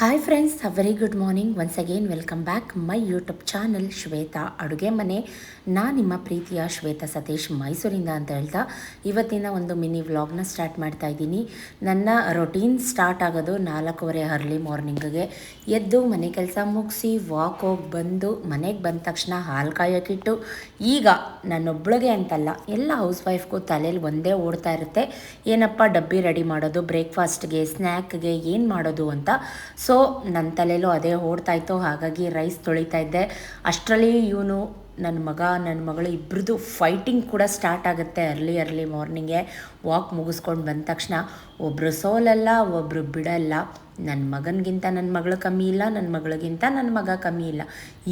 Hi friends, a very good morning. Once again welcome back my YouTube channel Shweta ಅಡುಗೆ ಮನೆ. ನಾನು ನಿಮ್ಮ ಪ್ರೀತಿಯ ಶ್ವೇತಾ ಸತೀಶ್ ಮೈಸೂರಿಂದ ಅಂತ ಹೇಳ್ತಾ ಇವತ್ತಿನ ಒಂದು ಮಿನಿ ವ್ಲಾಗ್ನ ಸ್ಟಾರ್ಟ್ ಮಾಡ್ತಾ ಇದ್ದೀನಿ. ನನ್ನ ರೊಟೀನ್ ಸ್ಟಾರ್ಟ್ ಆಗೋದು 4:15 ಅರ್ಲಿ ಮಾರ್ನಿಂಗಿಗೆ ಎದ್ದು ಮನೆ ಕೆಲಸ ಮುಗಿಸಿ ವಾಕ್ ಹೋಗಿ ಬಂದು ಮನೆಗೆ ಬಂದ ತಕ್ಷಣ ಹಾಲು ಕಾಯೋಕ್ಕಿಟ್ಟು, ಈಗ ನನ್ನೊಬ್ಳಿಗೆ ಅಂತಲ್ಲ ಎಲ್ಲ ಹೌಸ್ ವೈಫ್ಗೂ ತಲೆಯಲ್ಲಿ ಒಂದೇ ಓಡ್ತಾ ಇರುತ್ತೆ, ಏನಪ್ಪ ಡಬ್ಬಿ ರೆಡಿ ಮಾಡೋದು, ಬ್ರೇಕ್ಫಾಸ್ಟ್ಗೆ ಸ್ನ್ಯಾಕ್ಗೆ ಏನು ಮಾಡೋದು ಅಂತ. ಸೊ ನನ್ನ ತಲೆಯಲ್ಲೂ ಅದೇ ಓಡ್ತಾಯಿತ್ತು. ಹಾಗಾಗಿ ರೈಸ್ ತೊಳಿತಾ ಇದ್ದೆ. ಅಷ್ಟರಲ್ಲಿ ಇವನು ನನ್ನ ಮಗಳು ಇಬ್ಬರದು ಫೈಟಿಂಗ್ ಕೂಡ ಸ್ಟಾರ್ಟ್ ಆಗುತ್ತೆ ಅರ್ಲಿ ಮಾರ್ನಿಂಗೆ. ವಾಕ್ ಮುಗಿಸ್ಕೊಂಡು ಬಂದ ತಕ್ಷಣ ಒಬ್ಬರು ಸೋಲಲ್ಲ, ಒಬ್ಬರು ಬಿಡಲ್ಲ. ನನ್ನ ಮಗನಿಗಿಂತ ನನ್ನ ಮಗಳು ಕಮ್ಮಿ ಇಲ್ಲ, ನನ್ನ ಮಗಳಿಗಿಂತ ನನ್ನ ಮಗ ಕಮ್ಮಿ ಇಲ್ಲ.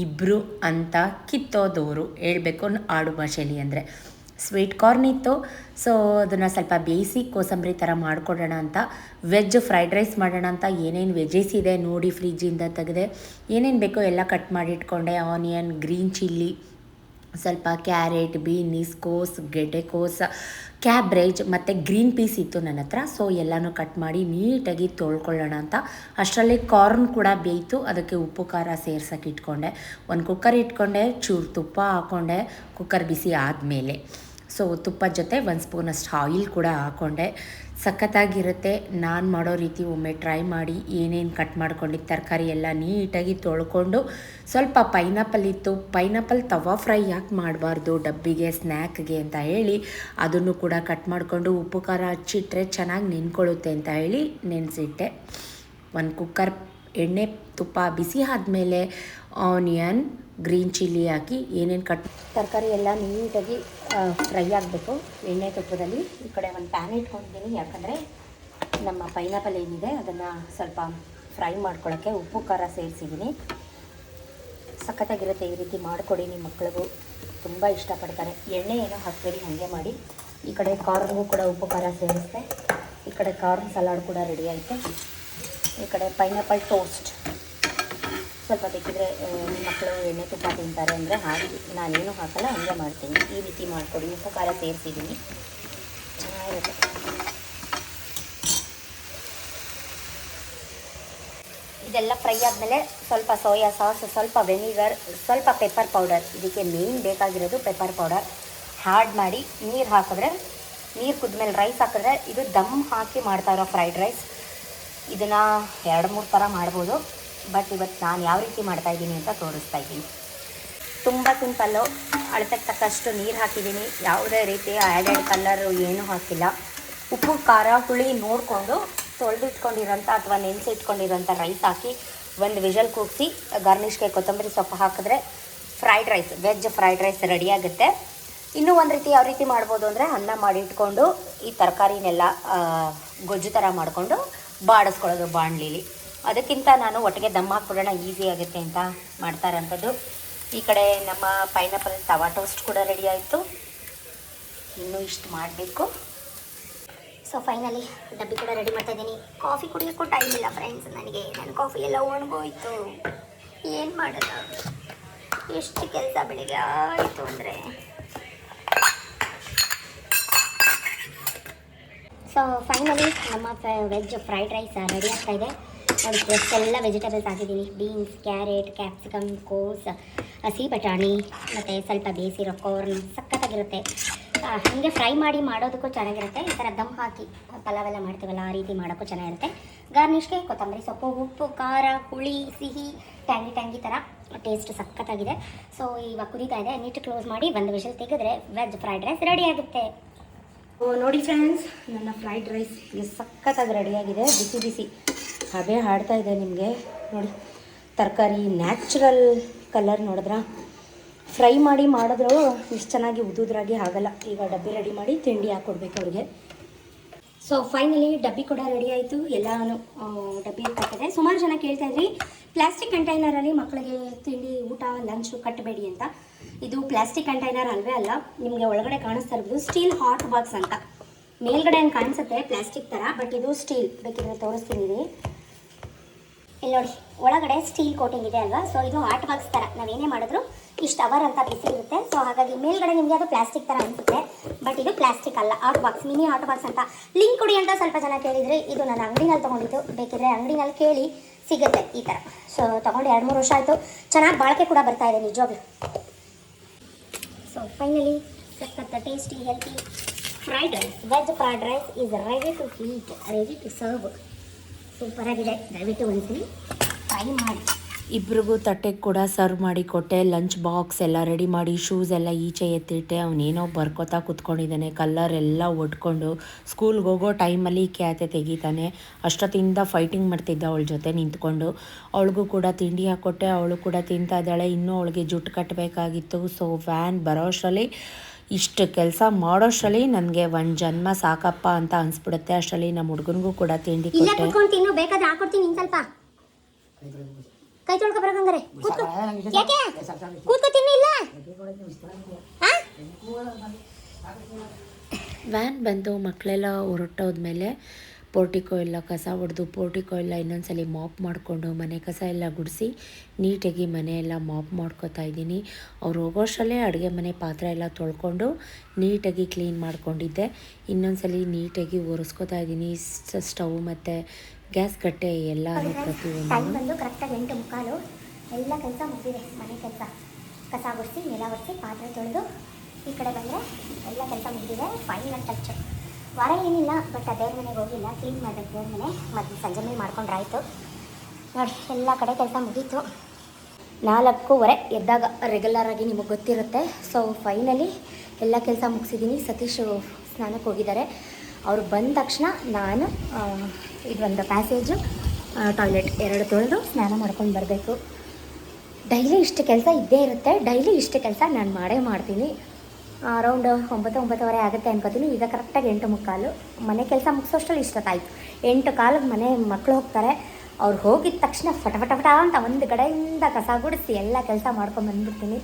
ಇಬ್ಬರು ಅಂತ ಕಿತ್ತೋದವರು ಹೇಳಬೇಕು ಆಡು ಭಾಷೆಯಲ್ಲಿ ಅಂದರೆ. ಸ್ವೀಟ್ ಕಾರ್ನ್ ಇತ್ತು, ಸೊ ಅದನ್ನು ಸ್ವಲ್ಪ ಬೇಯಿಸಿ ಕೋಸಂಬರಿ ಥರ ಮಾಡಿಕೊಡೋಣ ಅಂತ. ವೆಜ್ ಫ್ರೈಡ್ ರೈಸ್ ಮಾಡೋಣ ಅಂತ ಏನೇನು ವೆಜ್ಜಸ್ ಇದೆ ನೋಡಿ ಫ್ರಿಜ್ಜಿಂದ ತೆಗೆದೆ. ಏನೇನು ಬೇಕೋ ಎಲ್ಲ ಕಟ್ ಮಾಡಿ ಇಟ್ಕೊಂಡೆ. ಆನಿಯನ್, ಗ್ರೀನ್ ಚಿಲ್ಲಿ, ಸ್ವಲ್ಪ ಕ್ಯಾರೆಟ್, ಬೀನೀಸ್, ಗೆಡ್ಡೆಕೋಸು, ಕ್ಯಾಬ್ರೇಜ್ ಮತ್ತು ಗ್ರೀನ್ ಪೀಸ್ ಇತ್ತು ನನ್ನ ಹತ್ರ. ಸೊ ಎಲ್ಲನೂ ಕಟ್ ಮಾಡಿ ನೀಟಾಗಿ ತೊಳ್ಕೊಳ್ಳೋಣ ಅಂತ. ಅಷ್ಟರಲ್ಲಿ ಕಾರ್ನ್ ಕೂಡ ಬೇಯಿತು, ಅದಕ್ಕೆ ಉಪ್ಪು ಖಾರ ಸೇರ್ಸೋಕೆ ಇಟ್ಕೊಂಡೆ. ಒಂದು ಕುಕ್ಕರ್ ಇಟ್ಕೊಂಡೆ, ಚೂರು ತುಪ್ಪ ಹಾಕ್ಕೊಂಡೆ. ಕುಕ್ಕರ್ ಬಿಸಿ ಆದಮೇಲೆ ಸೊ ತುಪ್ಪದ ಜೊತೆ 1 ಸ್ಪೂನಷ್ಟು ಆಯಿಲ್ ಕೂಡ ಹಾಕ್ಕೊಂಡೆ. ಸಖತ್ತಾಗಿರುತ್ತೆ. ನಾನು ಮಾಡೋ ರೀತಿ ಒಮ್ಮೆ ಟ್ರೈ ಮಾಡಿ. ಏನೇನು ಕಟ್ ಮಾಡ್ಕೊಂಡಿದ್ದು ತರಕಾರಿ ಎಲ್ಲ ನೀಟಾಗಿ ತೊಳ್ಕೊಂಡು, ಸ್ವಲ್ಪ ಪೈನಾಪಲ್ ಇತ್ತು, ಪೈನಾಪಲ್ ತವಾ ಫ್ರೈ ಯಾಕೆ ಮಾಡಬಾರ್ದು ಡಬ್ಬಿಗೆ ಸ್ನ್ಯಾಕ್ಗೆ ಅಂತ ಹೇಳಿ ಅದನ್ನು ಕೂಡ ಕಟ್ ಮಾಡಿಕೊಂಡು ಉಪ್ಪು ಖಾರ ಹಚ್ಚಿಟ್ರೆ ಚೆನ್ನಾಗಿ ನೆನ್ಕೊಳ್ಳುತ್ತೆ ಅಂತ ಹೇಳಿ ನೆನೆಸಿಟ್ಟೆ. ಒಂದು ಕುಕ್ಕರ್ ಎಣ್ಣೆ ತುಪ್ಪ ಬಿಸಿ ಆದಮೇಲೆ ಆನಿಯನ್, ಗ್ರೀನ್ ಚಿಲ್ಲಿ ಹಾಕಿ ಏನೇನು ತರಕಾರಿ ಎಲ್ಲ ನೀಟಾಗಿ ಫ್ರೈ ಆಗಬೇಕು ಎಣ್ಣೆ ತುಪ್ಪದಲ್ಲಿ. ಈ ಕಡೆ ಒಂದು ಪ್ಯಾನ್ ಇಟ್ಕೊಂಡಿದ್ದೀನಿ, ಯಾಕಂದರೆ ನಮ್ಮ ಪೈನಾಪಲ್ ಏನಿದೆ ಅದನ್ನು ಸ್ವಲ್ಪ ಫ್ರೈ ಮಾಡ್ಕೊಳ್ಳೋಕ್ಕೆ ಉಪ್ಪು ಖಾರ ಸೇರಿಸಿದ್ದೀನಿ. ಸಖತ್ತಾಗಿರುತ್ತೆ. ಈ ರೀತಿ ಮಾಡಿಕೊಡಿ, ನಿಮ್ಮ ಮಕ್ಕಳಿಗೂ ತುಂಬ ಇಷ್ಟಪಡ್ತಾರೆ. ಎಣ್ಣೆ ಏನೋ ಹಾಕ್ಬೇಡಿ, ಹಾಗೆ ಮಾಡಿ. ಈ ಕಡೆ ಕಾರ್ನ್ಗೂ ಕೂಡ ಉಪ್ಪು ಖಾರ ಸೇರಿಸ್ದೆ. ಈ ಕಡೆ ಕಾರ್ನ್ ಸಲಾಡ್ ಕೂಡ ರೆಡಿ ಆಯಿತು. ಈ ಕಡೆ ಪೈನಾಪಲ್ ಟೋಸ್ಟ್ ಸ್ವಲ್ಪ ಬೇಕಿದ್ರೆ ಮಕ್ಕಳು ಎಣ್ಣೆ ತುಪ್ಪ ತಿಂತಾರೆ ಅಂದರೆ ಹಾಗೆ, ನಾನೇನು ಹಾಕಲ್ಲ, ಹಂಗೆ ಮಾಡ್ತೀನಿ. ಈ ರೀತಿ ಮಾಡಿಕೊಡಿ. ಉಪ್ಪು ಖಾರ ಸೇರಿಸಿದ್ದೀನಿ, ಚೆನ್ನಾಗಿರುತ್ತೆ. ಇದೆಲ್ಲ ಫ್ರೈ ಆದಮೇಲೆ ಸ್ವಲ್ಪ ಸೋಯಾ ಸಾಸ್, ಸ್ವಲ್ಪ ವೆನಿಗರ್, ಸ್ವಲ್ಪ ಪೆಪ್ಪರ್ ಪೌಡರ್, ಇದಕ್ಕೆ ಮೇನ್ ಬೇಕಾಗಿರೋದು ಪೆಪ್ಪರ್ ಪೌಡರ್ ಆ್ಯಡ್ ಮಾಡಿ ನೀರು ಹಾಕಿದ್ರೆ, ನೀರು ಕುದ್ಮೇಲೆ ರೈಸ್ ಹಾಕಿದ್ರೆ, ಇದು ದಮ್ ಹಾಕಿ ಮಾಡ್ತಾ ಇರೋ ಫ್ರೈಡ್ ರೈಸ್. ಇದನ್ನು 2-3 ಥರ ಮಾಡ್ಬೋದು, ಬಟ್ ಇವತ್ತು ನಾನು ಯಾವ ರೀತಿ ಮಾಡ್ತಾಯಿದ್ದೀನಿ ಅಂತ ತೋರಿಸ್ತಾ ಇದ್ದೀನಿ. ತುಂಬ ಸಿಂಪಲ್ಲು. ಅಳತೆಗೆ ತಕ್ಕಷ್ಟು ನೀರು ಹಾಕಿದ್ದೀನಿ. ಯಾವುದೇ ರೀತಿ ಆ್ಯಡೆಡ್ ಕಲರು ಏನೂ ಹಾಕಿಲ್ಲ. ಉಪ್ಪು ಖಾರ ಹುಳಿ ನೋಡಿಕೊಂಡು ತೊಳೆದಿಟ್ಕೊಂಡಿರೋಂಥ ಅಥವಾ ನೆನೆಸಿಟ್ಕೊಂಡಿರೋಂಥ ರೈಸ್ ಹಾಕಿ ಒಂದು ವಿಷಲ್ ಕೂಗಿಸಿ ಗಾರ್ನಿಷ್ಗೆ ಕೊತ್ತಂಬರಿ ಸೊಪ್ಪು ಹಾಕಿದ್ರೆ fried rice, veg fried rice ರೆಡಿಯಾಗುತ್ತೆ. ಇನ್ನೂ ಒಂದು ರೀತಿ ಯಾವ ರೀತಿ ಮಾಡ್ಬೋದು ಅಂದರೆ, ಅನ್ನ ಮಾಡಿ ಇಟ್ಕೊಂಡು ಈ ತರಕಾರಿನೆಲ್ಲ ಗೊಜ್ಜು ಥರ ಮಾಡಿಕೊಂಡು ಬಾಡಿಸ್ಕೊಳ್ಳೋದು ಬಾಣಲಿಲಿ. ಅದಕ್ಕಿಂತ ನಾನು ಒಟ್ಟಿಗೆ ದಮ್ ಹಾಕ್ಬಿಡೋಣ, ಈಸಿ ಆಗುತ್ತೆ ಅಂತ ಮಾಡ್ತಾ ಇರೋಂಥದ್ದು. ಈ ಕಡೆ ನಮ್ಮ ಪೈನಾಪಲ್ ತವಾ ಟೋಸ್ಟ್ ಕೂಡ ರೆಡಿ ಆಯಿತು. ಇನ್ನೂ ಇಷ್ಟು ಮಾಡಬೇಕು. ಸೊ ಫೈನಲಿ ಡಬ್ಬಿ ಕೂಡ ರೆಡಿ ಮಾಡ್ತಾಯಿದ್ದೀನಿ. ಕಾಫಿ ಕುಡಿಯೋಕ್ಕೂ ಟೈಮ್ ಇಲ್ಲ ಫ್ರೆಂಡ್ಸ್ ನನಗೆ. ನನ್ನ ಕಾಫಿ ಎಲ್ಲ ಒಣಗೋಯ್ತು, ಏನು ಮಾಡೋದು, ಎಷ್ಟು ಕೆಲಸ ಬೆಳಿಗ್ಗೆ ಆಯಿತು ಅಂದರೆ. ಸೊ ಫೈನಲಿ ನಮ್ಮ ವೆಜ್ ಫ್ರೈಡ್ ರೈಸ್ ರೆಡಿ ಆಗ್ತಾಯಿದೆ. ನೋಡಿ, ಎಷ್ಟೆಲ್ಲ ವೆಜಿಟೇಬಲ್ಸ್ ಹಾಕಿದ್ದೀನಿ. ಬೀನ್ಸ್, ಕ್ಯಾರೆಟ್, ಕ್ಯಾಪ್ಸಿಕಮ್, ಕೋಸ್, ಹಸಿ ಬಟಾಣಿ ಮತ್ತು ಸ್ವಲ್ಪ ಬೇಯಿಸಿರೋ ಕಾರ್ನ್. ಸಖತ್ತಾಗಿರುತ್ತೆ. ಹಾಗೆ ಫ್ರೈ ಮಾಡಿ ಮಾಡೋದಕ್ಕೂ ಚೆನ್ನಾಗಿರುತ್ತೆ. ಈ ಥರ ದಮ್ ಹಾಕಿ ಪಲಾವೆಲ್ಲ ಮಾಡ್ತೀವಲ್ಲ, ಆ ರೀತಿ ಮಾಡೋಕ್ಕೂ ಚೆನ್ನಾಗಿರುತ್ತೆ. ಗಾರ್ನಿಷ್ಗೆ ಕೊತ್ತಂಬರಿ ಸೊಪ್ಪು, ಉಪ್ಪು, ಖಾರ, ಹುಳಿ, ಸಿಹಿ, ಟ್ಯಾಂಗಿ ಥರ ಟೇಸ್ಟ್ ಸಖತ್ತಾಗಿದೆ. ಸೊ ಇವಾಗ ಕುದೀತಾ ಇದೆ. ನೀಟ್ ಕ್ಲೋಸ್ ಮಾಡಿ ಒಂದು ವಿಷಲ್ ತೆಗೆದ್ರೆ ವೆಜ್ ಫ್ರೈಡ್ ರೈಸ್ ರೆಡಿ ಆಗುತ್ತೆ. ನೋಡಿ ಫ್ರೆಂಡ್ಸ್, ನನ್ನ ಫ್ರೈಡ್ ರೈಸ್ ಸಖತ್ತಾಗಿ ರೆಡಿಯಾಗಿದೆ. ಬಿಸಿ ಬಿಸಿ ಹಬೆ ಹಾಡ್ತಾ ಇದೆ ನಿಮಗೆ. ನೋಡಿ, ತರಕಾರಿ ನ್ಯಾಚುರಲ್ ಕಲರ್ ನೋಡಿದ್ರ, ಫ್ರೈ ಮಾಡಿ ಮಾಡಿದ್ರು ಇಷ್ಟು ಚೆನ್ನಾಗಿ ಉದುದ್ರಾಗಿ ಆಗಲ್ಲ. ಈಗ ಡಬ್ಬಿ ರೆಡಿ ಮಾಡಿ ತಿಂಡಿ ಹಾಕ್ಕೊಡ್ಬೇಕು ಅವ್ರಿಗೆ. ಸೊ ಫೈನಲಿ ಡಬ್ಬಿ ಕೂಡ ರೆಡಿ ಆಯಿತು. ಎಲ್ಲನೂ ಡಬ್ಬಿ ಹಾಕಿದೆ. ಸುಮಾರು ಜನ ಕೇಳ್ತಾ ಇದ್ರಿ, ಪ್ಲಾಸ್ಟಿಕ್ ಕಂಟೈನರಲ್ಲಿ ಮಕ್ಕಳಿಗೆ ತಿಂಡಿ ಊಟ ಲಂಚು ಕಟ್ಟಬೇಡಿ ಅಂತ. ಇದು ಪ್ಲಾಸ್ಟಿಕ್ ಕಂಟೈನರ್ ಅಲ್ವೇ ಅಲ್ಲ, ನಿಮಗೆ ಒಳಗಡೆ ಕಾಣಿಸ್ತಾ ಇರ್ಬೋದು ಸ್ಟೀಲ್ ಹಾಟ್ ಬಾಕ್ಸ್ ಅಂತ. ಮೇಲ್ಗಡೆ ಏನು ಕಾಣಿಸುತ್ತೆ ಪ್ಲಾಸ್ಟಿಕ್ ಥರ, ಬಟ್ ಇದು ಸ್ಟೀಲ್. ಬೇಕಿದ್ರೆ ತೋರಿಸ್ತೀನಿ. ಇಲ್ಲಿ ನೋಡಿ, ಒಳಗಡೆ ಸ್ಟೀಲ್ ಕೋಟಿಂಗ್ ಇದೆ ಅಲ್ವಾ. ಸೊ ಇದು ಹಾಟ್ ಬಾಕ್ಸ್ ಥರ, ನಾವೇನೇ ಮಾಡಿದ್ರು ಇಷ್ಟು ಅವರ್ ಅಂತ ಬಿಸಿ ಇರುತ್ತೆ. ಸೊ ಹಾಗಾಗಿ ಮೇಲ್ಗಡೆ ನಿಮಗೆ ಅದು ಪ್ಲಾಸ್ಟಿಕ್ ಥರ ಅನಿಸುತ್ತೆ, ಬಟ್ ಇದು ಪ್ಲಾಸ್ಟಿಕ್ ಅಲ್ಲ, hot box, mini hot box ಅಂತ. ಲಿಂಕ್ ಕೊಡಿ ಅಂತ ಸ್ವಲ್ಪ ಜನ ಕೇಳಿದರೆ, ಇದು ನಾನು ಅಂಗಡಿನಲ್ಲಿ ತೊಗೊಂಡಿದ್ದು. ಬೇಕಿದ್ರೆ ಅಂಗಡಿನಲ್ಲಿ ಕೇಳಿ ಸಿಗುತ್ತೆ ಈ ಥರ. ಸೊ ತೊಗೊಂಡು 2-3 ವರ್ಷ ಆಯಿತು. ಚೆನ್ನಾಗಿ ಬಾಳಿಕೆ ಕೂಡ ಬರ್ತಾ ಇದೆ ನಿಜವಾಗ್ಲೂ. ಸೊ ಫೈನಲಿ ಸಖತ್ tasty healthy fried rice, veg fried rice is ready to heat, ready to serve. ಸೂಪರಾಗಿದೆ, ದಯವಿಟ್ಟು ಒಂದ್ಸಲಿ ಟ್ರೈ ಮಾಡಿ. ಇಬ್ರಿಗೂ ತಟ್ಟೆಗೆ ಕೂಡ ಸರ್ವ್ ಮಾಡಿ ಕೊಟ್ಟೆ. ಲಂಚ್ ಬಾಕ್ಸ್ ಎಲ್ಲ ರೆಡಿ ಮಾಡಿ, ಶೂಸ್ ಎಲ್ಲ ಈಚೆ ಎತ್ತಿಟ್ಟೆ. ಅವನೇನೋ ಬರ್ಕೋತಾ ಕೂತ್ಕೊಂಡಿದ್ದಾನೆ, ಕಲ್ಲರ್ ಎಲ್ಲ ಒಡ್ಕೊಂಡು. ಸ್ಕೂಲ್ಗೆ ಹೋಗೋ ಟೈಮಲ್ಲಿ ಕ್ಯಾತೆ ತೆಗಿತಾನೆ. ಅಷ್ಟೊತ್ತಿಂದ ಫೈಟಿಂಗ್ ಮಾಡ್ತಿದ್ದ ಅವಳ ಜೊತೆ ನಿಂತ್ಕೊಂಡು. ಅವಳಿಗೂ ಕೂಡ ತಿಂಡಿ ಹಾಕ್ಕೊಟ್ಟೆ, ಅವಳು ಕೂಡ ತಿಂತಾ ಇದ್ದಾಳೆ. ಇನ್ನೂ ಅವಳಿಗೆ ಜುಟ್ಟು ಕಟ್ಟಬೇಕಾಗಿತ್ತು. ಸೊ ವ್ಯಾನ್ ಬರೋ ಅಷ್ಟರಲ್ಲಿ, ಇಷ್ಟು ಕೆಲಸ ಮಾಡೋಷ್ಟರಲ್ಲಿ ನನಗೆ ಒಂದು ಜನ್ಮ ಸಾಕಪ್ಪ ಅಂತ ಅನಿಸ್ಬಿಡುತ್ತೆ. ಅಷ್ಟರಲ್ಲಿ ನಮ್ಮ ಹುಡುಗನಿಗೂ ಕೂಡ ತಿಂಡಿ ಕೊಟ್ಟೆ. ತಿನ್ನು, ಬೇಕಾದ್ರೆ ಹಾಕೊಡ್ತೀನಿ ಇನ್ನು ಸ್ವಲ್ಪ. ಕೈ ತೊಳ್ಕೊ ಬರೋಂಗಾರೆ ಯಾಕೆ ಕೂತ್ಕೊ ತಿನ್ನು. ಇಲ್ಲ ವ್ಯಾನ್ ಬಂದು ಮಕ್ಕಳೆಲ್ಲ ಹೊರಟೋದ್ಮೇಲೆ ಪೋರ್ಟಿಕೋ ಎಲ್ಲ ಕಸ ಹೊಡೆದು, ಪೋರ್ಟಿಕೋ ಎಲ್ಲ ಇನ್ನೊಂದ್ಸಲಿ ಮಾಪ್ ಮಾಡಿಕೊಂಡು, ಮನೆ ಕಸ ಎಲ್ಲ ಗುಡಿಸಿ ನೀಟಾಗಿ ಮನೆಯೆಲ್ಲ ಮಾಪ್ ಮಾಡ್ಕೋತಾ ಇದ್ದೀನಿ. ಅವ್ರು ಹೋಗೋಷ್ಟರಲ್ಲೇ ಅಡುಗೆ ಮನೆ ಪಾತ್ರೆ ಎಲ್ಲ ತೊಳ್ಕೊಂಡು ನೀಟಾಗಿ ಕ್ಲೀನ್ ಮಾಡ್ಕೊಂಡಿದ್ದೆ. ಇನ್ನೊಂದ್ಸಲಿ ನೀಟಾಗಿ ಒರೆಸ್ಕೋತಾ ಇದ್ದೀನಿ ಸ್ಟವ್ ಮತ್ತು ಗ್ಯಾಸ್ ಕಟ್ಟೆ ಎಲ್ಲ ಪ್ರತಿಯೊಂದು. ಟೈಮ್ ಬಂದು ಕರೆಕ್ಟಾಗಿ 8:45. ಎಲ್ಲ ಕೆಲಸ ಮುಗಿದಿದೆ. ಮನೆ ಕೆಲಸ, ಕಸ ಗುಡಿಸಿ, ನೆಲ ಒರೆಸಿ, ಪಾತ್ರೆ ತೊಳೆದು ಈ ಕಡೆ ಬಂದರೆ ಎಲ್ಲ ಕೆಲಸ ಮುಗಿದಿದೆ. Final touch. ವಾರ ಏನಿಲ್ಲ, ಬಟ್ ದೇವ್ರ ಮನೆಗೆ ಹೋಗಿಲ್ಲ, ಕ್ಲೀನ್ ಮಾಡಬೇಕು ದೇವ್ರ ಮನೆ. ಮತ್ತು ಸಂಜೆ ಮೇಲೆ ಮಾಡ್ಕೊಂಡ್ರಾಯ್ತು ನೋಡಿ. ಎಲ್ಲ ಕಡೆ ಕೆಲಸ ಮುಗೀತು. 4:15 ಎದ್ದಾಗ ರೆಗ್ಯುಲರಾಗಿ ನಿಮಗೆ ಗೊತ್ತಿರುತ್ತೆ. ಸೊ ಫೈನಲಿ ಎಲ್ಲ ಕೆಲಸ ಮುಗಿಸಿದ್ದೀನಿ. ಸತೀಶ್ ಸ್ನಾನಕ್ಕೆ ಹೋಗಿದ್ದಾರೆ. ಅವರು ಬಂದ ತಕ್ಷಣ ನಾನು ಇದೊಂದು ಪ್ಯಾಸೇಜು, ಟಾಯ್ಲೆಟ್ 2 ತೊಳೆದು ಸ್ನಾನ ಮಾಡ್ಕೊಂಡು ಬರಬೇಕು. ಡೈಲಿ ಇಷ್ಟು ಕೆಲಸ ಇದ್ದೇ ಇರುತ್ತೆ. ಡೈಲಿ ಇಷ್ಟು ಕೆಲಸ ನಾನು ಮಾಡೇ ಮಾಡ್ತೀನಿ. ಅರೌಂಡ್ 9-9:30 ಆಗುತ್ತೆ ಅನ್ಕೋತೀನಿ. ಈಗ ಕರೆಕ್ಟಾಗಿ 8:45. ಮನೆ ಕೆಲಸ ಮುಗಿಸೋಷ್ಟರಲ್ಲಿ ಇಷ್ಟೊತ್ತಾಯಿತು. 8:15 ಮನೆ ಮಕ್ಕಳು ಹೋಗ್ತಾರೆ. ಅವ್ರು ಹೋಗಿದ ತಕ್ಷಣ ಫಟ ಅಂತ ಒಂದು ಕಡೆಯಿಂದ ಕಸ ಗುಡಿಸಿ ಎಲ್ಲ ಕೆಲಸ ಮಾಡ್ಕೊಂಡು ಬಂದುಬಿಡ್ತೀನಿ.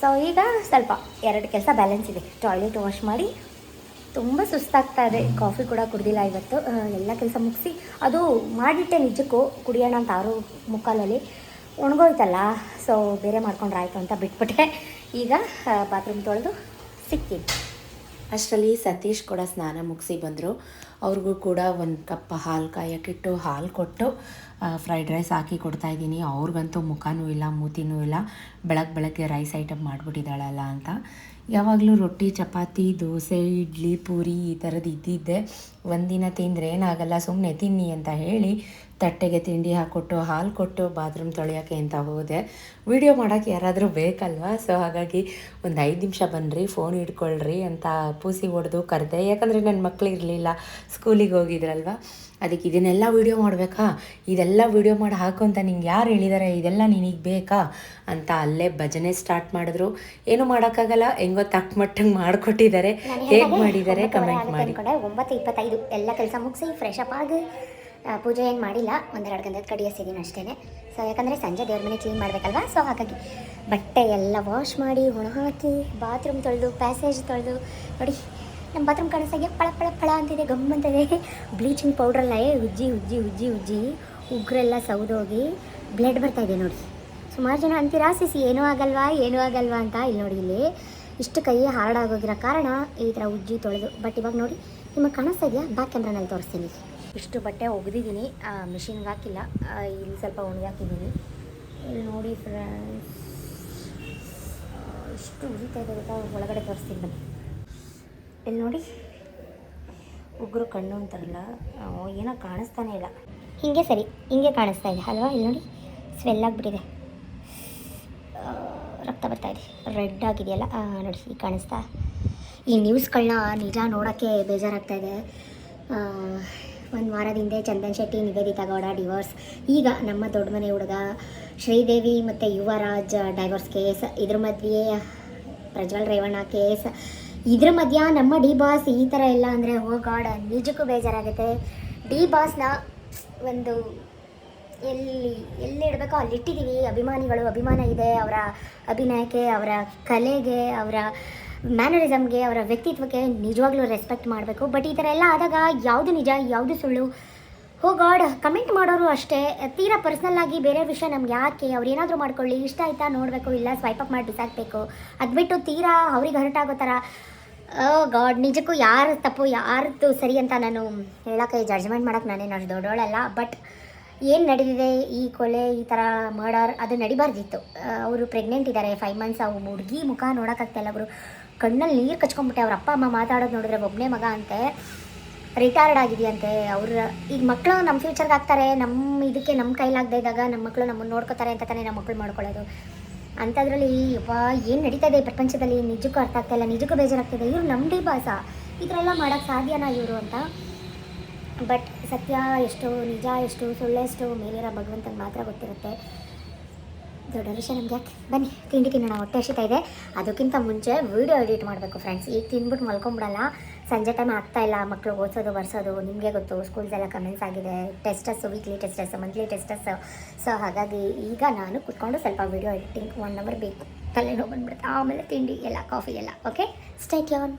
ಸೊ ಈಗ ಸ್ವಲ್ಪ 2 ಕೆಲಸ ಬ್ಯಾಲೆನ್ಸ್ ಇದೆ. ಟಾಯ್ಲೆಟ್ ವಾಶ್ ಮಾಡಿ, ತುಂಬ ಸುಸ್ತಾಗ್ತಾ ಇದೆ. ಕಾಫಿ ಕೂಡ ಕುಡ್ದಿಲ್ಲ ಇವತ್ತು. ಎಲ್ಲ ಕೆಲಸ ಮುಗಿಸಿ ಅದು ಮಾಡಿಟ್ಟೆ ನಿಜಕ್ಕೂ ಕುಡಿಯೋಣ ಅಂತ 6:45 ಒಣಗೋಯ್ತಲ್ಲ. ಸೊ ಬೇರೆ ಮಾಡ್ಕೊಂಡ್ರಾಯ್ತು ಅಂತ ಬಿಟ್ಬಿಟ್ಟೆ. ಈಗ ಬಾತ್ರೂಮ್ ತೊಳೆದು ಸಿಕ್ತೀನಿ. ಅಷ್ಟರಲ್ಲಿ ಸತೀಶ್ ಕೂಡ ಸ್ನಾನ ಮುಗಿಸಿ ಬಂದರು. ಅವ್ರಿಗೂ ಕೂಡ ಒಂದು ಕಪ್ ಹಾಲು ಕಾಯಕ್ಕಿಟ್ಟು ಹಾಲು ಕೊಟ್ಟು ಫ್ರೈಡ್ ರೈಸ್ ಹಾಕಿ ಕೊಡ್ತಾಯಿದ್ದೀನಿ. ಅವ್ರಿಗಂತೂ ಮುಖನೂ ಇಲ್ಲ, ಮೂತಿನೂ ಇಲ್ಲ. ಬೆಳಗ್ಗೆ ರೈಸ್ ಐಟಮ್ ಮಾಡಿಬಿಟ್ಟಿದ್ದಾಳಲ್ಲ ಅಂತ. ಯಾವಾಗಲೂ ರೊಟ್ಟಿ, ಚಪಾತಿ, ದೋಸೆ, ಇಡ್ಲಿ, ಪೂರಿ ಈ ಥರದ್ದು ಇದ್ದಿದ್ದೆ. ಒಂದಿನ ತಿಂದರೆ ಏನಾಗಲ್ಲ, ಸುಮ್ಮನೆ ತಿನ್ನಿ ಅಂತ ಹೇಳಿ ತಟ್ಟೆಗೆ ತಿಂಡಿ ಹಾಕ್ಕೊಟ್ಟು ಹಾಲು ಕೊಟ್ಟು ಬಾತ್ರೂಮ್ ತೊಳೆಯೋಕ್ಕೆ ಅಂತ ಹೋದೆ. ವಿಡಿಯೋ ಮಾಡೋಕ್ಕೆ ಯಾರಾದರೂ ಬೇಕಲ್ವಾ? ಸೊ ಹಾಗಾಗಿ ಒಂದು 5 ನಿಮಿಷ ಬನ್ನಿರಿ, ಫೋನ್ ಹಿಡ್ಕೊಳ್ರಿ ಅಂತ ಪೂಸಿ ಹೊಡೆದು ಕರೆದೆ. ಯಾಕಂದರೆ ನನ್ನ ಮಕ್ಕಳು ಇರಲಿಲ್ಲ, ಸ್ಕೂಲಿಗೆ ಹೋಗಿದ್ರಲ್ವ. ಅದಕ್ಕೆ ಇದನ್ನೆಲ್ಲ ವೀಡಿಯೋ ಮಾಡಬೇಕಾ, ಇದೆಲ್ಲ ವೀಡಿಯೋ ಮಾಡಿ ಹಾಕು ಅಂತ ನಿಂಗೆ ಯಾರು ಹೇಳಿದ್ದಾರೆ, ಇದೆಲ್ಲ ನಿನಗೆ ಬೇಕಾ ಅಂತ ಅಲ್ಲೇ ಭಜನೆ ಸ್ಟಾರ್ಟ್ ಮಾಡಿದ್ರು. ಏನೂ ಮಾಡೋಕ್ಕಾಗಲ್ಲ, ಹೆಂಗೋ ತಕ್ಕ ಮಟ್ಟಿಗೆ ಮಾಡಿಕೊಟ್ಟಿದ್ದಾರೆ. ಹೇಗೆ ಮಾಡಿದ್ದಾರೆ ಕಮೆಂಟ್ ಮಾಡಿ. 9:25 ಎಲ್ಲ ಕೆಲಸ ಮುಗಿಸಿ ಫ್ರೆಶ್ ಅಪ್ ಆಗಿ ಪೂಜೆ ಏನು ಮಾಡಿಲ್ಲ, 1-2 ಗಂಧದ ಕಡ್ಡಿ ಎಸಿದ್ದೀನಿ ಅಷ್ಟೇ. ಸೊ ಯಾಕಂದರೆ ಸಂಜೆ ದೇವ್ರ ಮನೆ ಕ್ಲೀನ್ ಮಾಡಬೇಕಲ್ವ. ಸೊ ಹಾಗಾಗಿ ಬಟ್ಟೆ ಎಲ್ಲ ವಾಶ್ ಮಾಡಿ ಒಣ ಹಾಕಿ, ಬಾತ್ರೂಮ್ ತೊಳೆದು, ಪ್ಯಾಸೇಜ್ ತೊಳೆದು ನೋಡಿ. ನಮ್ಮ ಬಾತ್ರೂಮ್ ಕಾಣಿಸ್ತಾಗೆ ಫಳ ಅಂತಿದೆ, ಗಮ್ಮಂತಿದೆ. ಬ್ಲೀಚಿಂಗ್ ಪೌಡ್ರೆಲ್ಲ ಉಜ್ಜಿ ಉಗ್ರೆಲ್ಲ ಸೌದೋಗಿ ಬ್ಲಡ್ ಬರ್ತಾಯಿದೆ ನೋಡಿ. ಸುಮಾರು ಜನ ಅಂತೀರಾ ಸಿಸಿ ಏನೂ ಆಗಲ್ವಾ ಅಂತ. ಇಲ್ಲಿ ನೋಡಿ, ಇಲ್ಲಿ ಇಷ್ಟು ಕೈ ಹಾರ್ಡ್ ಆಗೋಗಿರೋ ಕಾರಣ ಈ ಥರ ಉಜ್ಜಿ ತೊಳೆದು. ಬಟ್ ಇವಾಗ ನೋಡಿ, ನಿಮಗೆ ಕಾಣಿಸ್ತಾ ಇದೆಯಾ? ಬ್ಯಾಕ್ ಕ್ಯಾಮ್ರಾನಲ್ಲಿ ತೋರಿಸ್ತೀನಿ. ಇಷ್ಟು ಬಟ್ಟೆ ಒಗೆದಿದ್ದೀನಿ, ಮಿಷಿನ್ಗೆ ಹಾಕಿಲ್ಲ. ಇಲ್ಲಿ ಸ್ವಲ್ಪ ಒಣಗಿ ಹಾಕಿದ್ದೀನಿ. ಇಲ್ಲಿ ನೋಡಿ ಫ್ರೆಂಡ್ಸ್, ಇಷ್ಟು ಉರಿತಾ ಇದೆ ಗೊತ್ತಾ. ಒಳಗಡೆ ತೋರಿಸ್ತೀನಿ ಬನ್ನಿ. ಇಲ್ಲಿ ನೋಡಿ, ಉಗುರು ಕಣ್ಣು ಅಂತಾರಲ್ಲ, ಏನೋ ಕಾಣಿಸ್ತಾನೆ ಇಲ್ಲ. ಹೀಗೆ ಸರಿ, ಹಿಂಗೆ ಕಾಣಿಸ್ತಾ ಇದೆ ಅಲ್ವಾ? ಇಲ್ಲಿ ನೋಡಿ, ಸ್ವೆಲ್ ಆಗಿಬಿಟ್ಟಿದೆ, ರಕ್ತ ಬರ್ತಾಯಿದೆ, ರೆಡ್ ಆಗಿದೆಯಲ್ಲ ನೋಡಿ, ಈಗ ಕಾಣಿಸ್ತಾ. ಈ ನ್ಯೂಸ್ಗಳನ್ನ ನಿಜ ನೋಡೋಕ್ಕೆ ಬೇಜಾರಾಗ್ತಾಯಿದೆ. 1 ವಾರದ ಹಿಂದೆ ಚಂದನ್ ಶೆಟ್ಟಿ, ನಿವೇದಿತಾ ಗೌಡ ಡಿವೋರ್ಸ್. ಈಗ ನಮ್ಮ ದೊಡ್ಡ ಮನೆ ಹುಡುಗ ಶ್ರೀದೇವಿ ಮತ್ತು ಯುವರಾಜ್ ಡೈವೋರ್ಸ್ ಕೇಸ್. ಇದ್ರ ಮಧ್ಯೆ ಪ್ರಜ್ವಲ್ ರೇವಣ್ಣ ಕೇಸ್. ಇದ್ರ ಮಧ್ಯ ನಮ್ಮ ಡಿ ಬಾಸ್ ಈ ಥರ ಎಲ್ಲ ಅಂದರೆ ಓ ಗಾಡ್, ನಿಜಕ್ಕೂ ಬೇಜಾರಾಗುತ್ತೆ. ಡಿ ಬಾಸ್ನ ಒಂದು ಎಲ್ಲಿ ಇಡಬೇಕೋ ಅಲ್ಲಿ ಇಟ್ಟಿದ್ದೀವಿ. ಅಭಿಮಾನ ಇದೆ ಅವರ ಅಭಿನಯಕ್ಕೆ, ಅವರ ಕಲೆಗೆ, ಅವರ ಮ್ಯಾನರಿಸಮ್ಗೆ, ಅವರ ವ್ಯಕ್ತಿತ್ವಕ್ಕೆ ನಿಜವಾಗ್ಲೂ ರೆಸ್ಪೆಕ್ಟ್ ಮಾಡಬೇಕು. ಬಟ್ ಈ ಥರ ಎಲ್ಲ ಆದಾಗ ಯಾವುದು ನಿಜ ಯಾವುದು ಸುಳ್ಳು, ಹೋ ಗಾಡ್. ಕಮೆಂಟ್ ಮಾಡೋರು ಅಷ್ಟೇ ತೀರಾ ಪರ್ಸ್ನಲ್ಲಾಗಿ ಬೇರೆ ವಿಷಯ ನಮ್ಗೆ ಯಾಕೆ, ಅವ್ರು ಏನಾದರೂ ಮಾಡ್ಕೊಳ್ಳಿ, ಇಷ್ಟ ಆಯಿತಾ ನೋಡಬೇಕು, ಇಲ್ಲ ಸ್ವೈಪ್ ಅಪ್ ಮಾಡಿ ಬಿಸಾಕಬೇಕು. ಅದು ಬಿಟ್ಟು ತೀರಾ ಅವ್ರಿಗೆ ಹರ್ಟಾಗೋ ಥರ ಗಾಡ್. ನಿಜಕ್ಕೂ ಯಾರು ತಪ್ಪು ಯಾರ್ದು ಸರಿ ಅಂತ ನಾನು ಹೇಳೋಕ್ಕೆ, ಜಡ್ಜ್ಮೆಂಟ್ ಮಾಡೋಕ್ಕೆ ನಾನೇನು ಅಷ್ಟು ದೊಡ್ಡವಳಲ್ಲ. ಬಟ್ ಏನು ನಡೆದಿದೆ, ಈ ಕೊಲೆ, ಈ ಥರ ಮರ್ಡರ್ ಅದು ನಡಿಬಾರ್ದಿತ್ತು. ಅವರು ಪ್ರೆಗ್ನೆಂಟ್ ಇದ್ದಾರೆ, 5 ಮಂತ್ಸ್. ಅವ್ರು ಹುಡುಗಿ ಮುಖ ನೋಡೋಕ್ಕಾಗ್ತಾಯಿಲ್ಲ. ಅವರು ಕಣ್ಣಲ್ಲಿ ನೀರು ಕಚ್ಕೊಂಡ್ಬಿಟ್ಟೆ. ಅವ್ರ ಅಪ್ಪ ಅಮ್ಮ ಮಾತಾಡೋದು ನೋಡಿದ್ರೆ ಒಬ್ಬನೇ ಮಗ ಅಂತೆ, ರಿಟೈರ್ಡ್ ಆಗಿದೆಯಂತೆ. ಅವ್ರ ಈಗ ಮಕ್ಕಳು ನಮ್ಮ ಫ್ಯೂಚರ್ಗೆ ಆಗ್ತಾರೆ, ನಮ್ಮ ಇದಕ್ಕೆ ನಮ್ಮ ಕೈಲಾಗದೇ ಇದ್ದಾಗ ನಮ್ಮ ಮಕ್ಕಳು ನಮ್ಮನ್ನು ನೋಡ್ಕೋತಾರೆ ಅಂತ ತಾನೇ ನಮ್ಮ ಮಕ್ಕಳು ಮಾಡ್ಕೊಳ್ಳೋದು. ಅಂಥದ್ರಲ್ಲಿ ಯಪ್ಪ ಏನು ನಡೀತಾ ಇದೆ ಈ ಪ್ರಪಂಚದಲ್ಲಿ ನಿಜಕ್ಕೂ ಅರ್ಥ ಆಗ್ತಾಯಿಲ್ಲ, ನಿಜಕ್ಕೂ ಬೇಜಾರಾಗ್ತಿದೆ. ಇವರು ನಮ್ಮ ಡಿ ಬಾಸ ಈ ಥರ ಎಲ್ಲ ಮಾಡೋಕ್ಕೆ ಸಾಧ್ಯನಾ ಇವರು ಅಂತ. ಬಟ್ ಸತ್ಯ ಎಷ್ಟು, ನಿಜ ಎಷ್ಟು, ಸುಳ್ಳೆಷ್ಟು ಮೇಲಿರೋ ಭಗವಂತನಿಗೆ ಮಾತ್ರ ಗೊತ್ತಿರುತ್ತೆ. ದೊಡ್ಡ ವಿಷಯ ನಮ್ಗೆ ಯಾಕೆ. ಬನ್ನಿ ತಿಂಡಿ ತಿನ್ನೋಣ, ಹೊಟ್ಟೆ ಹಸಿತಾ ಇದೆ. ಅದಕ್ಕಿಂತ ಮುಂಚೆ ವೀಡಿಯೋ ಎಡಿಟ್ ಮಾಡಬೇಕು ಫ್ರೆಂಡ್ಸ್. ಈಗ ತಿಂದ್ಬಿಟ್ಟು ಮಲ್ಕೊಂಬಿಡಲ್ಲ, ಸಂಜೆ ಟೈಮ್ ಆಗ್ತಾಯಿಲ್ಲ. ಮಕ್ಕಳು ಓದಿಸೋದು ಬರ್ಸೋದು ನಿಮಗೆ ಗೊತ್ತು, ಸ್ಕೂಲ್ಸೆಲ್ಲ ಕಮೆಂಟ್ಸ್ ಆಗಿದೆ, ಟೆಸ್ಟಸ್ಸು, ವೀಕ್ಲಿ ಟೆಸ್ಟಸ್ಸು, ಮಂತ್ಲಿ ಟೆಸ್ಟಸ್ಸು. ಸೊ ಹಾಗಾಗಿ ಈಗ ನಾನು ಕೂತ್ಕೊಂಡು ಸ್ವಲ್ಪ ವೀಡಿಯೋ ಎಡಿಟಿಂಗ್ 1 ಅವರ್ ಬೇಕು. ತಲೆನೋವು ಬಂದ್ಬಿಡುತ್ತೆ, ಆಮೇಲೆ ತಿಂಡಿ ಎಲ್ಲ, ಕಾಫಿ ಎಲ್ಲ. Okay, stay tune.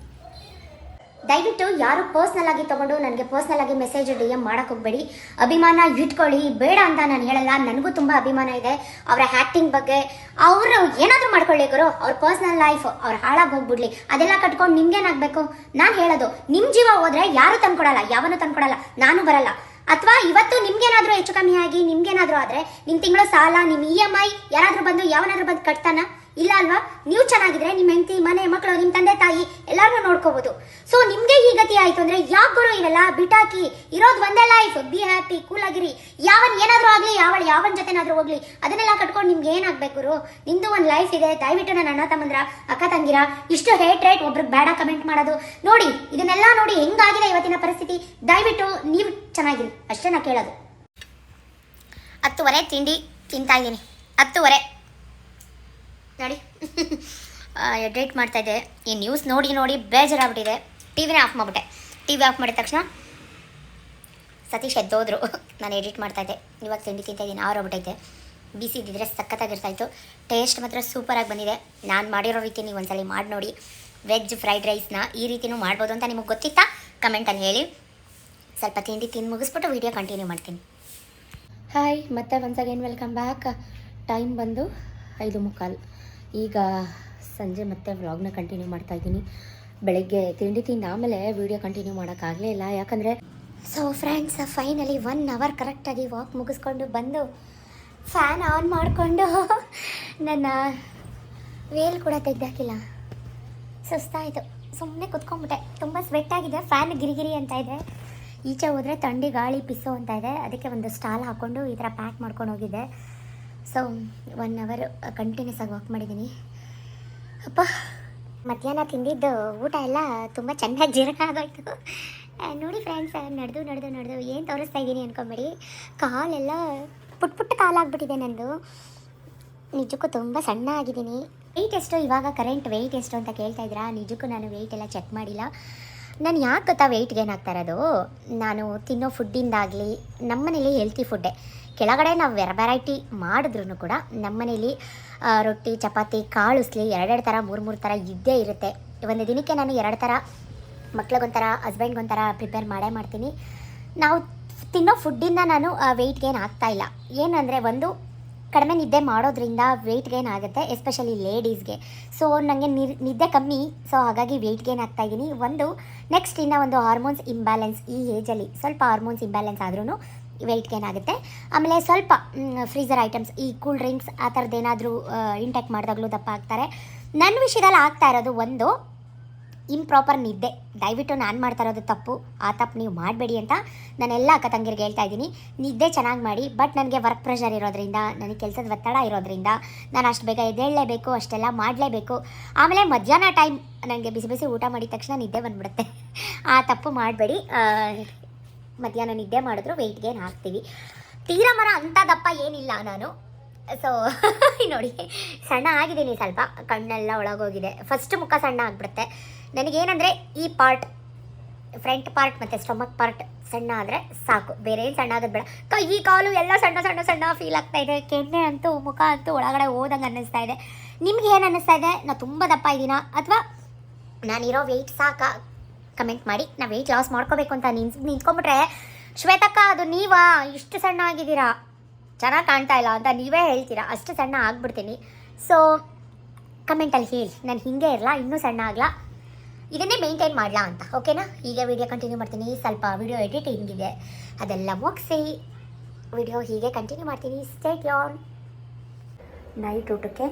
ದಯವಿಟ್ಟು ಯಾರು ಪರ್ಸ್ನಲ್ ಆಗಿ ತೊಗೊಂಡು ನನಗೆ ಪರ್ಸ್ನಲ್ ಆಗಿ ಮೆಸೇಜ್ DM ಮಾಡೋಕೆ ಹೋಗಬೇಡಿ. ಅಭಿಮಾನ ಇಟ್ಕೊಳ್ಳಿ, ಬೇಡ ಅಂತ ನಾನು ಹೇಳಲ್ಲ. ನನಗೂ ತುಂಬ ಅಭಿಮಾನ ಇದೆ ಅವರ ಆ್ಯಕ್ಟಿಂಗ್ ಬಗ್ಗೆ. ಅವರು ಏನಾದರೂ ಮಾಡ್ಕೊಳ್ಳಿ ಗುರು, ಅವ್ರ ಪರ್ಸ್ನಲ್ ಲೈಫ್ ಅವ್ರು ಹಾಳಾಗಿ ಹೋಗ್ಬಿಡ್ಲಿ. ಅದೆಲ್ಲ ಕಟ್ಕೊಂಡು ನಿಮ್ಗೇನಾಗಬೇಕು? ನಾನು ಹೇಳೋದು, ನಿಮ್ಮ ಜೀವ ಹೋದರೆ ಯಾರು ತಂದ್ಕೊಡಲ್ಲ, ಯಾವನು ತಂದ್ಕೊಡಲ್ಲ, ನಾನು ಬರಲ್ಲ. ಅಥವಾ ಇವತ್ತು ನಿಮ್ಗೇನಾದರೂ ಹೆಚ್ಚು ಕಮ್ಮಿ ಆಗಿ ನಿಮ್ಗೇನಾದರೂ ಆದರೆ ನಿಮ್ಮ ತಿಂಗಳ ಸಾಲ, ನಿಮ್ಮ EMI ಯಾರಾದರೂ ಬಂದು ಯಾವನಾದರೂ ಬಂದು ಕಟ್ತಾನ? ಇಲ್ಲ ಅಲ್ವಾ? ನೀವು ಚೆನ್ನಾಗಿದ್ರೆ ನಿಮ್ಮ ಹೆಂಡತಿ, ಮನೆ, ಮಕ್ಕಳು, ನಿಮ್ಮ ತಂದೆ ತಾಯಿ ಎಲ್ಲಾರನ್ನೂ ನೋಡ್ಕೋಬಹುದು. ಸೊ ನಿಮ್ಗೆ ಈ ಗತಿ ಆಯ್ತು ಅಂದ್ರೆ ಯಾಕೋ ಇವೆಲ್ಲ ಬಿಟಾಕಿ, ಇರೋದು ಒಂದೇ ಲೈಫ್, ಬಿ ಹ್ಯಾಪಿ, ಕೂಲ್ ಆಗಿರಿ. ಯಾವನ್ ಏನಾದ್ರೂ ಆಗ್ಲಿ, ಯಾವನ್ ಜೊತೆನಾದ್ರೂ ಹೋಗ್ಲಿ, ಅದನ್ನೆಲ್ಲ ಕಟ್ಕೊಂಡು ನಿಮ್ಗೆ ಏನಾಗ್ಬೇಕು? ನಿಮ್ದು ಒಂದು ಲೈಫ್ ಇದೆ. ದಯವಿಟ್ಟು ನನ್ನ ಅಣ್ಣ ತಮ್ಮಂದ್ರ, ಅಕ್ಕ ತಂಗಿರ ಇಷ್ಟು ಹೇಟ್ ಒಬ್ರಿಗೆ ಬೇಡ ಕಮೆಂಟ್ ಮಾಡೋದು ನೋಡಿ. ಇದನ್ನೆಲ್ಲ ನೋಡಿ ಹೆಂಗಾಗಿದೆ ಇವತ್ತಿನ ಪರಿಸ್ಥಿತಿ. ದಯವಿಟ್ಟು ನೀವು ಚೆನ್ನಾಗಿರಿ ಅಷ್ಟೇ ನಾ ಕೇಳೋದು. 10:30 ತಿಂಡಿ ತಿಂತಾ ಇದ್ದೀನಿ. 10:30 ನೋಡಿ. ಎಡಿಟ್ ಮಾಡ್ತಾಯಿದ್ದೆ. ಈ ನ್ಯೂಸ್ ನೋಡಿ ಬೇಜಾರಾಗ್ಬಿಟ್ಟಿದೆ. ಟಿವಿನೇ ಆಫ್ ಮಾಡಿಬಿಟ್ಟೆ. ಟಿವಿ ಆಫ್ ಮಾಡಿದ ತಕ್ಷಣ ಸತೀಶ್ ಎದ್ದೋದ್ರು. ನಾನು ಎಡಿಟ್ ಮಾಡ್ತಾಯಿದ್ದೆ. ಇವಾಗ ತಿಂಡಿ ತಿಂತಾಯಿದ್ದೀನಿ. ಆರೋಗ್ಬಿಟ್ಟೈತೆ. ಬಿಸಿ ಇದ್ದಿದ್ರೆ ಸಖತ್ತಾಗಿರ್ತಾಯಿತ್ತು. ಟೇಸ್ಟ್ ಮಾತ್ರ ಸೂಪರಾಗಿ ಬಂದಿದೆ. ನಾನು ಮಾಡಿರೋ ರೀತಿ ನೀವು ಒಂದ್ಸಲಿ ಮಾಡಿ ನೋಡಿ. ವೆಜ್ ಫ್ರೈಡ್ ರೈಸ್ನ ಈ ರೀತಿಯೂ ಮಾಡ್ಬೋದು ಅಂತ ನಿಮಗೆ ಗೊತ್ತಿತ್ತಾ? ಕಮೆಂಟಲ್ಲಿ ಹೇಳಿ. ಸ್ವಲ್ಪ ತಿಂಡಿ ತಿಂದು ಮುಗಿಸ್ಬಿಟ್ಟು ವೀಡಿಯೋ ಕಂಟಿನ್ಯೂ ಮಾಡ್ತೀನಿ. ಹಾಯ್, ಮತ್ತೆ once again welcome back. Time ಬಂದು 5:45. ಈಗ ಸಂಜೆ ಮತ್ತೆ ವ್ಲಾಗ್ನ ಕಂಟಿನ್ಯೂ ಮಾಡ್ತಾಯಿದ್ದೀನಿ. ಬೆಳಗ್ಗೆ ತಿಂಡಿ ತಿಂದು ಆಮೇಲೆ ವೀಡಿಯೋ ಕಂಟಿನ್ಯೂ ಮಾಡೋಕ್ಕಾಗಲೇ ಇಲ್ಲ, ಯಾಕಂದರೆ ಸೊ ಫ್ರೆಂಡ್ಸ್ ಫೈನಲಿ 1 ಅವರ್ ಕರೆಕ್ಟಾಗಿ ವಾಕ್ ಮುಗಿಸ್ಕೊಂಡು ಬಂದು ಫ್ಯಾನ್ ಆನ್ ಮಾಡಿಕೊಂಡು ನನ್ನ ವೇಲ್ ಕೂಡ ತೆಗ್ದಾಕಿಲ್ಲ. ಸುಸ್ತಾಯಿತು, ಸುಮ್ಮನೆ ಕುತ್ಕೊಂಡ್ಬಿಟ್ಟೆ. ತುಂಬ ಸ್ವೆಟ್ ಆಗಿದೆ. ಫ್ಯಾನ್ ಗಿರಿಗಿರಿ ಅಂತ ಇದೆ. ಈಚೆ ಹೋದರೆ ಥಂಡಿ ಗಾಳಿ ಪಿಸೋ ಅಂತ ಇದೆ. ಅದಕ್ಕೆ ಒಂದು ಸ್ಟಾಲ್ ಹಾಕ್ಕೊಂಡು ಈ ಥರ ಪ್ಯಾಕ್ ಮಾಡ್ಕೊಂಡು ಹೋಗಿದ್ದೆ. ಸೊ 1 ಅವರ್ ಕಂಟಿನ್ಯೂಸ್ ಆಗಿ ವಾಕ್ ಮಾಡಿದ್ದೀನಿ. ಅಪ್ಪ, ಮಧ್ಯಾಹ್ನ ತಿಂದಿದ್ದು ಊಟ ಎಲ್ಲ ತುಂಬ ಚೆನ್ನಾಗಿ ಜೀರ್ಣ ಆಗೋಯ್ತು. ನೋಡಿ ಫ್ರೆಂಡ್ಸ್, ನಡೆದು ಏನು ತೋರಿಸ್ತಾ ಇದ್ದೀನಿ ಅಂದ್ಕೊಂಬೇಡಿ. ಕಾಲೆಲ್ಲ ಪುಟ್ಟ ಕಾಲಾಗ್ಬಿಟ್ಟಿದೆ ನಂದು. ನಿಜಕ್ಕೂ ತುಂಬ ಸಣ್ಣ ಆಗಿದ್ದೀನಿ. ವೆಯ್ಟ್ ಎಷ್ಟು ಇವಾಗ ಕರೆಂಟ್ ವೆಯ್ಟ್ ಎಷ್ಟು ಅಂತ ಕೇಳ್ತಾ ಇದ್ದೀರಾ? ನಿಜಕ್ಕೂ ನಾನು ವೆಯ್ಟ್ ಎಲ್ಲ ಚೆಕ್ ಮಾಡಿಲ್ಲ. ನಾನು ಯಾಕೆ ಗೊತ್ತಾ ವೆಯ್ಟ್ ಗೇನ್ ಆಗ್ತಾ ಇರೋದು? ನಾನು ತಿನ್ನೋ ಫುಡ್ಡಿಂದಾಗಲಿ, ನಮ್ಮನೇಲಿ ಹೆಲ್ತಿ ಫುಡ್ಡೇ. ಕೆಳಗಡೆ ನಾವು ವೆರೈಟಿ ಮಾಡಿದ್ರೂ ಕೂಡ ನಮ್ಮನೇಲಿ ರೊಟ್ಟಿ, ಚಪಾತಿ, ಕಾಳುಸ್ಲಿ 2 ಥರ 3 ಥರ ಇದ್ದೇ ಇರುತ್ತೆ. ಒಂದು ದಿನಕ್ಕೆ ನಾನು 2 ಥರ, ಮಕ್ಳಿಗೊಂಥರ, ಹಸ್ಬೆಂಡ್ಗೊಂಥರ ಪ್ರಿಪೇರ್ ಮಾಡ್ತೀನಿ. ನಾವು ತಿನ್ನೋ ಫುಡ್ಡಿಂದ ನಾನು ವೆಯ್ಟ್ ಗೇನ್ ಆಗ್ತಾಯಿಲ್ಲ. ಏನಂದರೆ, ಒಂದು ಕಡಿಮೆ ನಿದ್ದೆ ಮಾಡೋದ್ರಿಂದ ವೆಯ್ಟ್ ಗೇನ್ ಆಗುತ್ತೆ, ಎಸ್ಪೆಷಲಿ ಲೇಡೀಸ್ಗೆ. ಸೊ ನನಗೆ ನಿದ್ದೆ ಕಮ್ಮಿ, ಸೊ ಹಾಗಾಗಿ ವೆಯ್ಟ್ ಗೇನ್ ಆಗ್ತಾಯಿದ್ದೀನಿ. ನೆಕ್ಸ್ಟ್ ಇನ್ನೂ ಒಂದು ಹಾರ್ಮೋನ್ಸ್ ಇಂಬ್ಯಾಲೆನ್ಸ್. ಈ ಏಜಲ್ಲಿ ಸ್ವಲ್ಪ ಹಾರ್ಮೋನ್ಸ್ ಇಂಬ್ಯಾಲೆನ್ಸ್ ಆದ್ರೂ ವೆಯ್ಟ್ ಗೇನ್ ಆಗುತ್ತೆ. ಆಮೇಲೆ ಸ್ವಲ್ಪ ಫ್ರೀಸರ್ ಐಟಮ್ಸ್, ಈ ಕೂಲ್ ಡ್ರಿಂಕ್ಸ್ ಆ ಥರದ್ದೇನಾದರೂ ಇಂಟೇಕ್ ಮಾಡಿದಾಗಲೂ ದಪ್ಪ ಆಗ್ತಾರೆ. ನನ್ನ ವಿಷಯದಲ್ಲಿ ಆಗ್ತಾ ಇರೋದು ಒಂದು ಇಂಪ್ರಾಪರ್ ನಿದ್ದೆ. ದಯವಿಟ್ಟು ನಾನು ಮಾಡ್ತಾ ಇರೋದು ತಪ್ಪು. ಆ ತಪ್ಪು ನೀವು ಮಾಡಬೇಡಿ ಅಂತ ನಾನೆಲ್ಲ ಅಕ್ಕ ತಂಗಿರಿಗೆ ಹೇಳ್ತಾ ಇದ್ದೀನಿ. ನಿದ್ದೆ ಚೆನ್ನಾಗಿ ಮಾಡಿ. ಬಟ್ ನನಗೆ ವರ್ಕ್ ಪ್ರೆಷರ್ ಇರೋದ್ರಿಂದ, ನನಗೆ ಕೆಲಸದ ಒತ್ತಡ ಇರೋದ್ರಿಂದ ನಾನು ಅಷ್ಟು ಬೇಗ ಎದ್ದೇಳಲೇಬೇಕು, ಅಷ್ಟೆಲ್ಲ ಮಾಡಲೇಬೇಕು. ಆಮೇಲೆ ಮಧ್ಯಾಹ್ನ ಟೈಮ್ ನನಗೆ ಬಿಸಿ ಊಟ ಮಾಡಿದ ತಕ್ಷಣ ನಿದ್ದೆ ಬಂದುಬಿಡುತ್ತೆ. ಆ ತಪ್ಪು ಮಾಡಬೇಡಿ. ಮಧ್ಯಾಹ್ನ ನಿದ್ದೆ ಮಾಡಿದ್ರು ವೆಯ್ಟ್ ಗೇನ್ ಆಗ್ತೀವಿ. ತೀರಾ ಮರ ಅಂಥ ದಪ್ಪ ಏನಿಲ್ಲ ನಾನು. ಸೊ ನೋಡಿ, ಸಣ್ಣ ಆಗಿದ್ದೀನಿ. ಸ್ವಲ್ಪ ಕಣ್ಣೆಲ್ಲ ಒಳಗೋಗಿದೆ. ಫಸ್ಟ್ ಮುಖ ಸಣ್ಣ ಆಗಿಬಿಡುತ್ತೆ ನನಗೇನಂದರೆ, ಈ ಪಾರ್ಟ್, ಫ್ರಂಟ್ ಪಾರ್ಟ್ ಮತ್ತು ಸ್ಟೊಮಕ್ ಪಾರ್ಟ್ ಸಣ್ಣ ಆದರೆ ಸಾಕು, ಬೇರೆ ಏನು ಸಣ್ಣ ಆಗೋದು ಬೇಡ. ಕೈ ಕಾಲು ಎಲ್ಲ ಸಣ್ಣ ಫೀಲ್ ಆಗ್ತಾಯಿದೆ. ಕೆನ್ನೆ ಅಂತೂ, ಮುಖ ಅಂತೂ ಒಳಗಡೆ ಹೋದಂಗೆ ಅನ್ನಿಸ್ತಾ ಇದೆ. ನಿಮ್ಗೆ ಏನು ಅನ್ನಿಸ್ತಾ ಇದೆ? ನಾನು ತುಂಬ ದಪ್ಪ ಇದ್ದೀನಾ ಅಥವಾ ನಾನಿರೋ ವೆಯ್ಟ್ ಸಾಕಾ? ಕಮೆಂಟ್ ಮಾಡಿ. ನಾವು ವೆಯ್ಟ್ ಲಾಸ್ ಮಾಡ್ಕೋಬೇಕು ಅಂತ ನಿಂತ್ಕೊಂಡ್ಬಿಟ್ರೆ, ಶ್ವೇತಕ್ಕ ಅದು ನೀವಾ ಇಷ್ಟು ಸಣ್ಣ ಆಗಿದ್ದೀರಾ, ಚೆನ್ನಾಗಿ ಕಾಣ್ತಾ ಇಲ್ಲ ಅಂತ ನೀವೇ ಹೇಳ್ತೀರಾ. ಅಷ್ಟು ಸಣ್ಣ ಆಗ್ಬಿಡ್ತೀನಿ. ಸೊ ಕಮೆಂಟಲ್ಲಿ ಹೇಳಿ, ನಾನು ಹೀಗೆ ಇರಲ್ಲ, ಇನ್ನೂ ಸಣ್ಣ ಆಗಲ್ಲ, ಇದನ್ನೇ ಮೇಂಟೈನ್ ಮಾಡಲಾ ಅಂತ. ಓಕೆನಾ? ಈಗ ವಿಡಿಯೋ ಕಂಟಿನ್ಯೂ ಮಾಡ್ತೀನಿ. ಸ್ವಲ್ಪ ವಿಡಿಯೋ ಎಡಿಟಿಂಗ್ ಇದೆ, ಅದೆಲ್ಲ ಮುಗಿಸಿ ವಿಡಿಯೋ ಹೀಗೆ ಕಂಟಿನ್ಯೂ ಮಾಡ್ತೀನಿ. Stay tune. ನೈಟ್ ಊಟಕ್ಕೆ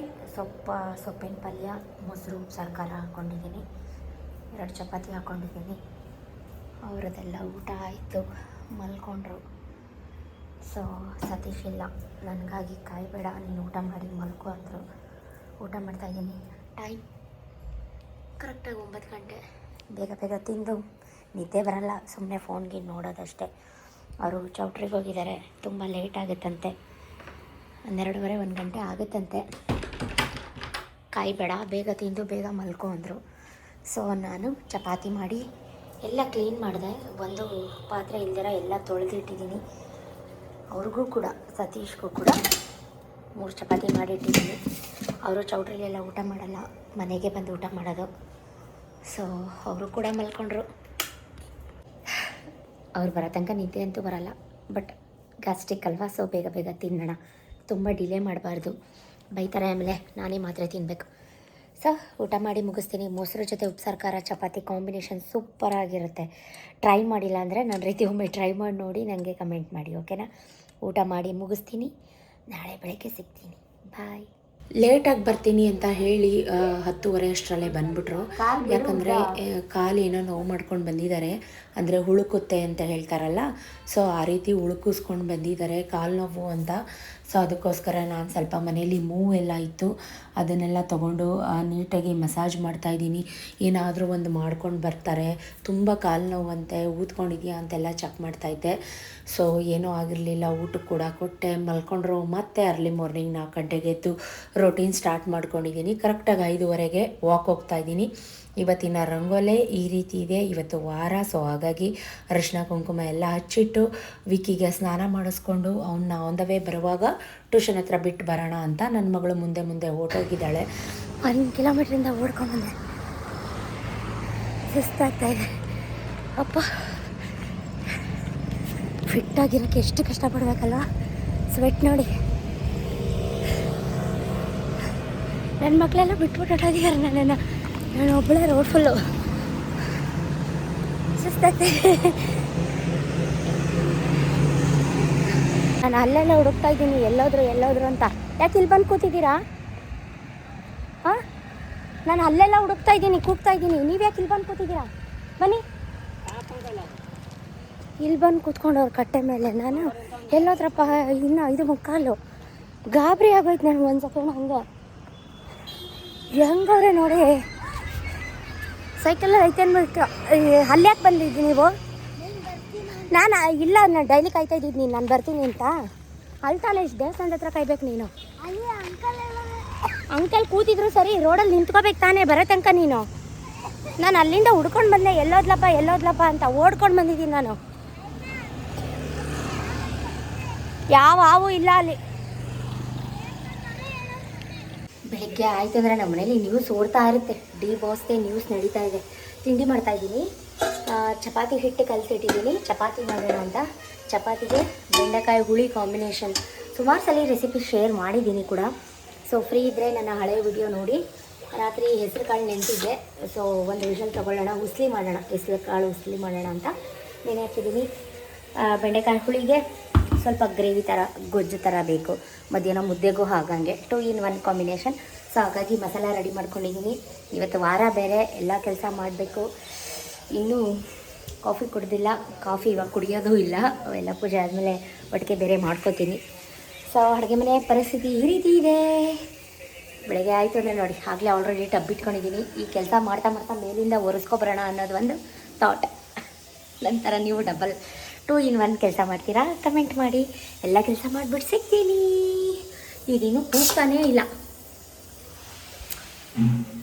ಸೊಪ್ಪಿನ ಪಲ್ಯ, ಮೊಸರು, ಸರ್ಕಾರ ಹಾಕ್ಕೊಂಡಿದ್ದೀನಿ, 2 ಚಪಾತಿ ಹಾಕ್ಕೊಂಡಿದ್ದೀನಿ. ಅವರದೆಲ್ಲ ಊಟ ಆಯಿತು, ಮಲ್ಕೊಂಡ್ರು. ಸೊ ಸತೀಶ್ ಇಲ್ಲ, ನನಗಾಗಿ ಕಾಯಬೇಡ, ನೀನು ಊಟ ಮಾಡಿ ಮಲ್ಕೊ ಅಂದರು. ಊಟ ಮಾಡ್ತಾಯಿದ್ದೀನಿ. ಟೈಮ್ ಕರೆಕ್ಟಾಗಿ 9 ಗಂಟೆ. ಬೇಗ ಬೇಗ ತಿಂದು ನಿದ್ದೆ ಬರಲ್ಲ, ಸುಮ್ಮನೆ ಫೋನ್ಗೆ ನೋಡೋದಷ್ಟೇ. ಅವರು ಚೌಟ್ರಿಗೆ ಹೋಗಿದ್ದಾರೆ, ತುಂಬ ಲೇಟ್ ಆಗುತ್ತಂತೆ, 12:30 1 ಗಂಟೆ ಆಗುತ್ತಂತೆ. ಕಾಯಬೇಡ, ಬೇಗ ತಿಂದು ಬೇಗ ಮಲ್ಕೊ ಅಂದರು. ಸೊ ನಾನು ಚಪಾತಿ ಮಾಡಿ ಎಲ್ಲ ಕ್ಲೀನ್ ಮಾಡಿದೆ. ಒಂದು ಪಾತ್ರೆ ಇಲ್ದಿರ ಎಲ್ಲ ತೊಳೆದಿಟ್ಟಿದ್ದೀನಿ. ಅವ್ರಿಗೂ ಕೂಡ, ಸತೀಶ್ಗೂ ಕೂಡ 3 ಚಪಾತಿ ಮಾಡಿಟ್ಟಿದ್ದೀನಿ. ಅವರು ಚೌಟ್ರಿಲೆಲ್ಲ ಊಟ ಮಾಡಲ್ಲ, ಮನೆಗೆ ಬಂದು ಊಟ ಮಾಡೋದು. ಸೊ ಅವರು ಕೂಡ ಮಲ್ಕೊಂಡ್ರು. ಅವ್ರು ಬರೋ ತನಕ ನಿದ್ದೆ ಅಂತೂ ಬರಲ್ಲ, ಬಟ್ ಗ್ಯಾಸ್ಟ್ರಿಕ್ ಅಲ್ವಾ, ಸೊ ಬೇಗ ಬೇಗ ತಿನ್ನೋಣ, ತುಂಬ ಡಿಲೇ ಮಾಡಬಾರ್ದು, ಬೈತಾರೆ ಆಮೇಲೆ, ನಾನೇ ಮಾತ್ರೆ ತಿನ್ನಬೇಕು. ಸೊ ಊಟ ಮಾಡಿ ಮುಗಿಸ್ತೀನಿ. ಮೊಸರು ಜೊತೆ ಉಪ್ಸಾರು ಖಾರ ಚಪಾತಿ ಕಾಂಬಿನೇಷನ್ ಸೂಪರಾಗಿರುತ್ತೆ. ಟ್ರೈ ಮಾಡಿಲ್ಲ ಅಂದರೆ ನನ್ನ ರೀತಿ ಒಮ್ಮೆ ಟ್ರೈ ಮಾಡಿ ನೋಡಿ ನನಗೆ ಕಮೆಂಟ್ ಮಾಡಿ, ಓಕೆನಾ? ಊಟ ಮಾಡಿ ಮುಗಿಸ್ತೀನಿ, ನಾಳೆ ಬೆಳಗ್ಗೆ ಸಿಗ್ತೀನಿ. ಬಾಯ್. ಲೇಟಾಗಿ ಬರ್ತೀನಿ ಅಂತ ಹೇಳಿ 10:30 ಅಷ್ಟರಲ್ಲೇ ಬಂದುಬಿಟ್ರು. ಯಾಕಂದರೆ ಕಾಲು ಏನೋ ನೋವು ಮಾಡ್ಕೊಂಡು ಬಂದಿದ್ದಾರೆ, ಅಂದರೆ ಹುಳುಕುತ್ತೆ ಅಂತ ಹೇಳ್ತಾರಲ್ಲ, ಸೊ ಆ ರೀತಿ ಹುಳುಕಿಸ್ಕೊಂಡು ಬಂದಿದ್ದಾರೆ, ಕಾಲು ನೋವು ಅಂತ. ಸೊ ಅದಕ್ಕೋಸ್ಕರ ನಾನು ಸ್ವಲ್ಪ ಮನೇಲಿ ಮೂವ್ ಎಲ್ಲ ಇತ್ತು, ಅದನ್ನೆಲ್ಲ ತೊಗೊಂಡು ನೀಟಾಗಿ ಮಸಾಜ್ ಮಾಡ್ತಾಯಿದ್ದೀನಿ. ಏನಾದರೂ ಒಂದು ಮಾಡ್ಕೊಂಡು ಬರ್ತಾರೆ. ತುಂಬ ಕಾಲು ನೋವಂತೆ, ಊದ್ಕೊಂಡಿದೆಯಾ ಅಂತೆಲ್ಲ ಚೆಕ್ ಮಾಡ್ತಾಯಿದ್ದೆ. ಸೊ ಏನೂ ಆಗಿರಲಿಲ್ಲ. ಊಟಕ್ಕೆ ಕೂಡ ಕೊಟ್ಟೆ, ಮಲ್ಕೊಂಡ್ರು. ಮತ್ತೆ ಅರ್ಲಿ ಮಾರ್ನಿಂಗ್ 4 ಗಂಟೆಗೆ ಎದ್ದು ರೊಟೀನ್ ಸ್ಟಾರ್ಟ್ ಮಾಡ್ಕೊಂಡಿದ್ದೀನಿ. ಕರೆಕ್ಟಾಗಿ 5:30ಗೆ ವಾಕ್ ಹೋಗ್ತಾಯಿದ್ದೀನಿ. ಇವತ್ತಿನ ರಂಗೋಲೆ ಈ ರೀತಿ ಇದೆ. ಇವತ್ತು ವಾರ, ಸೊ ಹಾಗಾಗಿ ಅರಿಶಿನ ಕುಂಕುಮ ಎಲ್ಲ ಹಚ್ಚಿಟ್ಟು ವಿಕಿಗೆ ಸ್ನಾನ ಮಾಡಿಸ್ಕೊಂಡು ಅವನ್ನ ಆನ್ ದ ವೇ ಬರುವಾಗ ಟ್ಯೂಷನ್ ಹತ್ರ ಬಿಟ್ಟು ಬರೋಣ ಅಂತ ನನ್ನ ಮಗಳು ಮುಂದೆ ಹೊರಟೋಗಿದ್ದಾಳೆ. 1 ಕಿಲೋಮೀಟ್ರಿಂದ ಓಡ್ಕೊಂಡ್ಬಂದೆ, ಸುಸ್ತಾಗ್ತಾಯಿದೆ. ಅಪ್ಪ, ಫಿಟ್ಟಾಗಿರೋಕ್ಕೆ ಎಷ್ಟು ಕಷ್ಟಪಡಬೇಕಲ್ಲ. ಸ್ವೆಟ್ ನೋಡಿ, ನನ್ನ ಮಕ್ಕಳೆಲ್ಲ ಬಿಟ್ಬಿಟ್ಟಿದ್ದಾರೆ ನನ್ನನ್ನು. ನಾನು ಒಬ್ಬಳೇ ರೋಡ್ ಫುಲ್ಲು ಸುಸ್ತಾಗ್ತಾಯಿದೆ. ನಾನು ಅಲ್ಲೆಲ್ಲ ಹುಡುಕ್ತಾ ಇದ್ದೀನಿ, ಎಲ್ಲೋದ್ರು ಅಂತ. ಯಾಕೆ ಇಲ್ಲಿ ಬಂದು ಕೂತಿದ್ದೀರಾ? ಹಾಂ, ನಾನು ಅಲ್ಲೆಲ್ಲ ಹುಡುಕ್ತಾ ಇದ್ದೀನಿ, ಕೂಗ್ತಾ ಇದ್ದೀನಿ. ನೀವು ಯಾಕೆ ಇಲ್ಲಿ ಬಂದು ಕೂತಿದ್ದೀರಾ? ಬನ್ನಿ, ಇಲ್ಲಿ ಬಂದು ಕೂತ್ಕೊಂಡವ್ರು ಕಟ್ಟೆ ಮೇಲೆ. ನಾನು ಎಲ್ಲೋದ್ರಪ್ಪ, ಇನ್ನು 5:45. ಗಾಬರಿ ಆಗೋಯ್ತು ನಾನು ಒಂದು ಸೆಕೆಂಡ್. ಹೆಂಗವ್ರೆ ನೋಡಿ, ಸೈಕಲ್ ಐತೆ ಅಂದ್ಬಿಟ್ಟು. ಅಲ್ಲಿ ಯಾಕೆ ಬಂದಿದ್ದೀನಿ ನೀವು? ನಾನು ಇಲ್ಲ, ನಾನು ಡೈಲಿ ಕಾಯ್ತಾ ಇದ್ದಿದ್ದು ನಾನು ಬರ್ತೀನಿ ಅಂತ. ಅಲ್ಲಿ ತಾನೇ ಇಷ್ಟು ದೇವಸ್ಥಾನದ ಹತ್ರ ಕಾಯ್ಬೇಕು ನೀನು. ಅಂಕಲ್ ಕೂತಿದ್ರು ಸರಿ, ರೋಡಲ್ಲಿ ನಿಂತ್ಕೋಬೇಕು ತಾನೇ ಬರೋ ತನಕ ನೀನು. ನಾನು ಅಲ್ಲಿಂದ ಹುಡ್ಕೊಂಡು ಬಂದೆ, ಎಲ್ಲೋದ್ಲಪ್ಪ ಅಂತ ಓಡ್ಕೊಂಡು ಬಂದಿದ್ದೀನಿ ನಾನು. ಯಾವ ಹಾವು ಇಲ್ಲ ಅಲ್ಲಿ. ಬೆಳಗ್ಗೆ ಆಯಿತು ಅಂದರೆ ನಮ್ಮ ಮನೇಲಿ ನ್ಯೂಸ್ ಓಡ್ತಾ ಇರುತ್ತೆ. ಡಿ ಬಾಸ್ಗೆ ನ್ಯೂಸ್ ನಡೀತಾ ಇದೆ. ತಿಂಡಿ ಮಾಡ್ತಾಯಿದ್ದೀನಿ. ಚಪಾತಿ ಹಿಟ್ಟು ಕಲಸಿಟ್ಟಿದ್ದೀನಿ, ಚಪಾತಿ ಮಾಡೋಣ ಅಂತ. ಚಪಾತಿಗೆ ಬೆಂಡೆಕಾಯಿ ಹುಳಿ ಕಾಂಬಿನೇಷನ್ ಸುಮಾರು ಸಲ ರೆಸಿಪಿ ಶೇರ್ ಮಾಡಿದ್ದೀನಿ ಕೂಡ. ಸೊ ಫ್ರೀ ಇದ್ದರೆ ನನ್ನ ಹಳೆಯ ವಿಡಿಯೋ ನೋಡಿ. ರಾತ್ರಿ ಹೆಸರು ಕಾಳು ನೆನೆಸಿದ್ದೆ, ಸೊ ಒಂದು ವಿಷಲ್ ತೊಗೊಳ್ಳೋಣ, ಉಸ್ಲಿ ಮಾಡೋಣ, ಹೆಸರು ಕಾಳು ಉಸ್ಲಿ ಮಾಡೋಣ ಅಂತ ನೆನೆ ಹಾಕಿದ್ದೀನಿ. ಬೆಂಡೆಕಾಯಿ ಹುಳಿಗೆ ಸ್ವಲ್ಪ ಗ್ರೇವಿ ಥರ, ಗೊಜ್ಜು ಥರ ಬೇಕು, ಮಧ್ಯಾಹ್ನ ಮುದ್ದೆಗೂ ಹಾಗಂಗೆ 2 in 1 ಕಾಂಬಿನೇಷನ್. ಸೊ ಹಾಗಾಗಿ ಮಸಾಲ ರೆಡಿ ಮಾಡ್ಕೊಂಡಿದ್ದೀನಿ. ಇವತ್ತು ವಾರ ಬೇರೆ, ಎಲ್ಲ ಕೆಲಸ ಮಾಡಬೇಕು. ಇನ್ನೂ ಕಾಫಿ ಕುಡ್ದಿಲ್ಲ, ಕಾಫಿ ಇವಾಗ ಕುಡಿಯೋದು ಇಲ್ಲ, ಎಲ್ಲ ಪೂಜೆ ಆದಮೇಲೆ ಒಟ್ಟಿಗೆ ಬೇರೆ ಮಾಡ್ಕೋತೀನಿ. ಸೊ ಅಡುಗೆ ಮನೆ ಪರಿಸ್ಥಿತಿ ಈ ರೀತಿ ಇದೆ. ಬೆಳಗ್ಗೆ ಆಯಿತು ಅಂದರೆ ನೋಡಿ, ಆಗಲೇ ಆಲ್ರೆಡಿ ಟಬ್ ಇಟ್ಕೊಂಡಿದ್ದೀನಿ. ಈ ಕೆಲಸ ಮಾಡ್ತಾ ಮೇಲಿಂದ ಒರೆಸ್ಕೊಬರೋಣ ಅನ್ನೋದು ಒಂದು ಥಾಟ್. ನಂತರ ನೀವು ಡಬಲ್ 2 in 1 ಕೆಲಸ ಮಾಡ್ತೀರಾ? ಕಮೆಂಟ್ ಮಾಡಿ. ಎಲ್ಲ ಕೆಲಸ ಮಾಡಿಬಿಟ್ಟು ಸಿಗ್ತೀನಿ. ಈಗಿನ್ನೂ ಕೂಗ್ತಾನೇ ಇಲ್ಲ.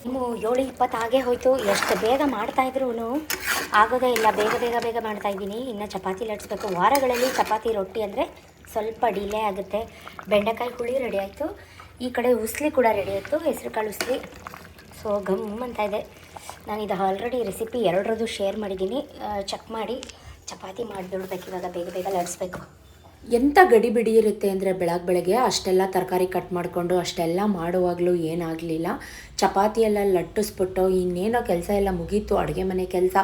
ಇನ್ನು 7:20 ಆಗೇ ಹೋಯಿತು. ಎಷ್ಟು ಬೇಗ ಮಾಡ್ತಾಯಿದ್ರು ಆಗೋದೇ ಇಲ್ಲ. ಬೇಗ ಮಾಡ್ತಾಯಿದ್ದೀನಿ. ಇನ್ನು ಚಪಾತಿ ಲಟ್ಸ್ಬೇಕು. ವಾರಗಳಲ್ಲಿ ಚಪಾತಿ ರೊಟ್ಟಿ ಅಂದರೆ ಸ್ವಲ್ಪ ಡಿಲೇ ಆಗುತ್ತೆ. ಬೆಂಡೆಕಾಯಿ ಹುಳಿ ರೆಡಿ ಆಯಿತು. ಈ ಕಡೆ ಉಸ್ಲಿ ಕೂಡ ರೆಡಿ ಆಯಿತು, ಹೆಸರು ಕಾಳು ಉಸ್ಲಿ. ಸೊ ಗಮ್ ಅಂತ ಇದೆ. ನಾನು ಇದು ಆಲ್ರೆಡಿ ರೆಸಿಪಿ 2ರದ್ದು ಶೇರ್ ಮಾಡಿದ್ದೀನಿ, ಚೆಕ್ ಮಾಡಿ. ಚಪಾತಿ ಮಾಡಿಬಿಡ್ಬೇಕು ಇವಾಗ, ಬೇಗ ಲಟ್ಸ್ಬೇಕು. ಎಂಥ ಗಡಿಬಿಡಿ ಇರುತ್ತೆ ಅಂದರೆ ಬೆಳಗ್ಗೆ ಅಷ್ಟೆಲ್ಲ ತರಕಾರಿ ಕಟ್ ಮಾಡಿಕೊಂಡು ಅಷ್ಟೆಲ್ಲ ಮಾಡುವಾಗಲೂ ಏನಾಗಲಿಲ್ಲ. ಚಪಾತಿ ಎಲ್ಲ ಲಟ್ಟಿಸ್ಬಿಟ್ಟು ಇನ್ನೇನೋ ಕೆಲಸ ಎಲ್ಲ ಮುಗೀತು, ಅಡುಗೆ ಮನೆ ಕೆಲಸ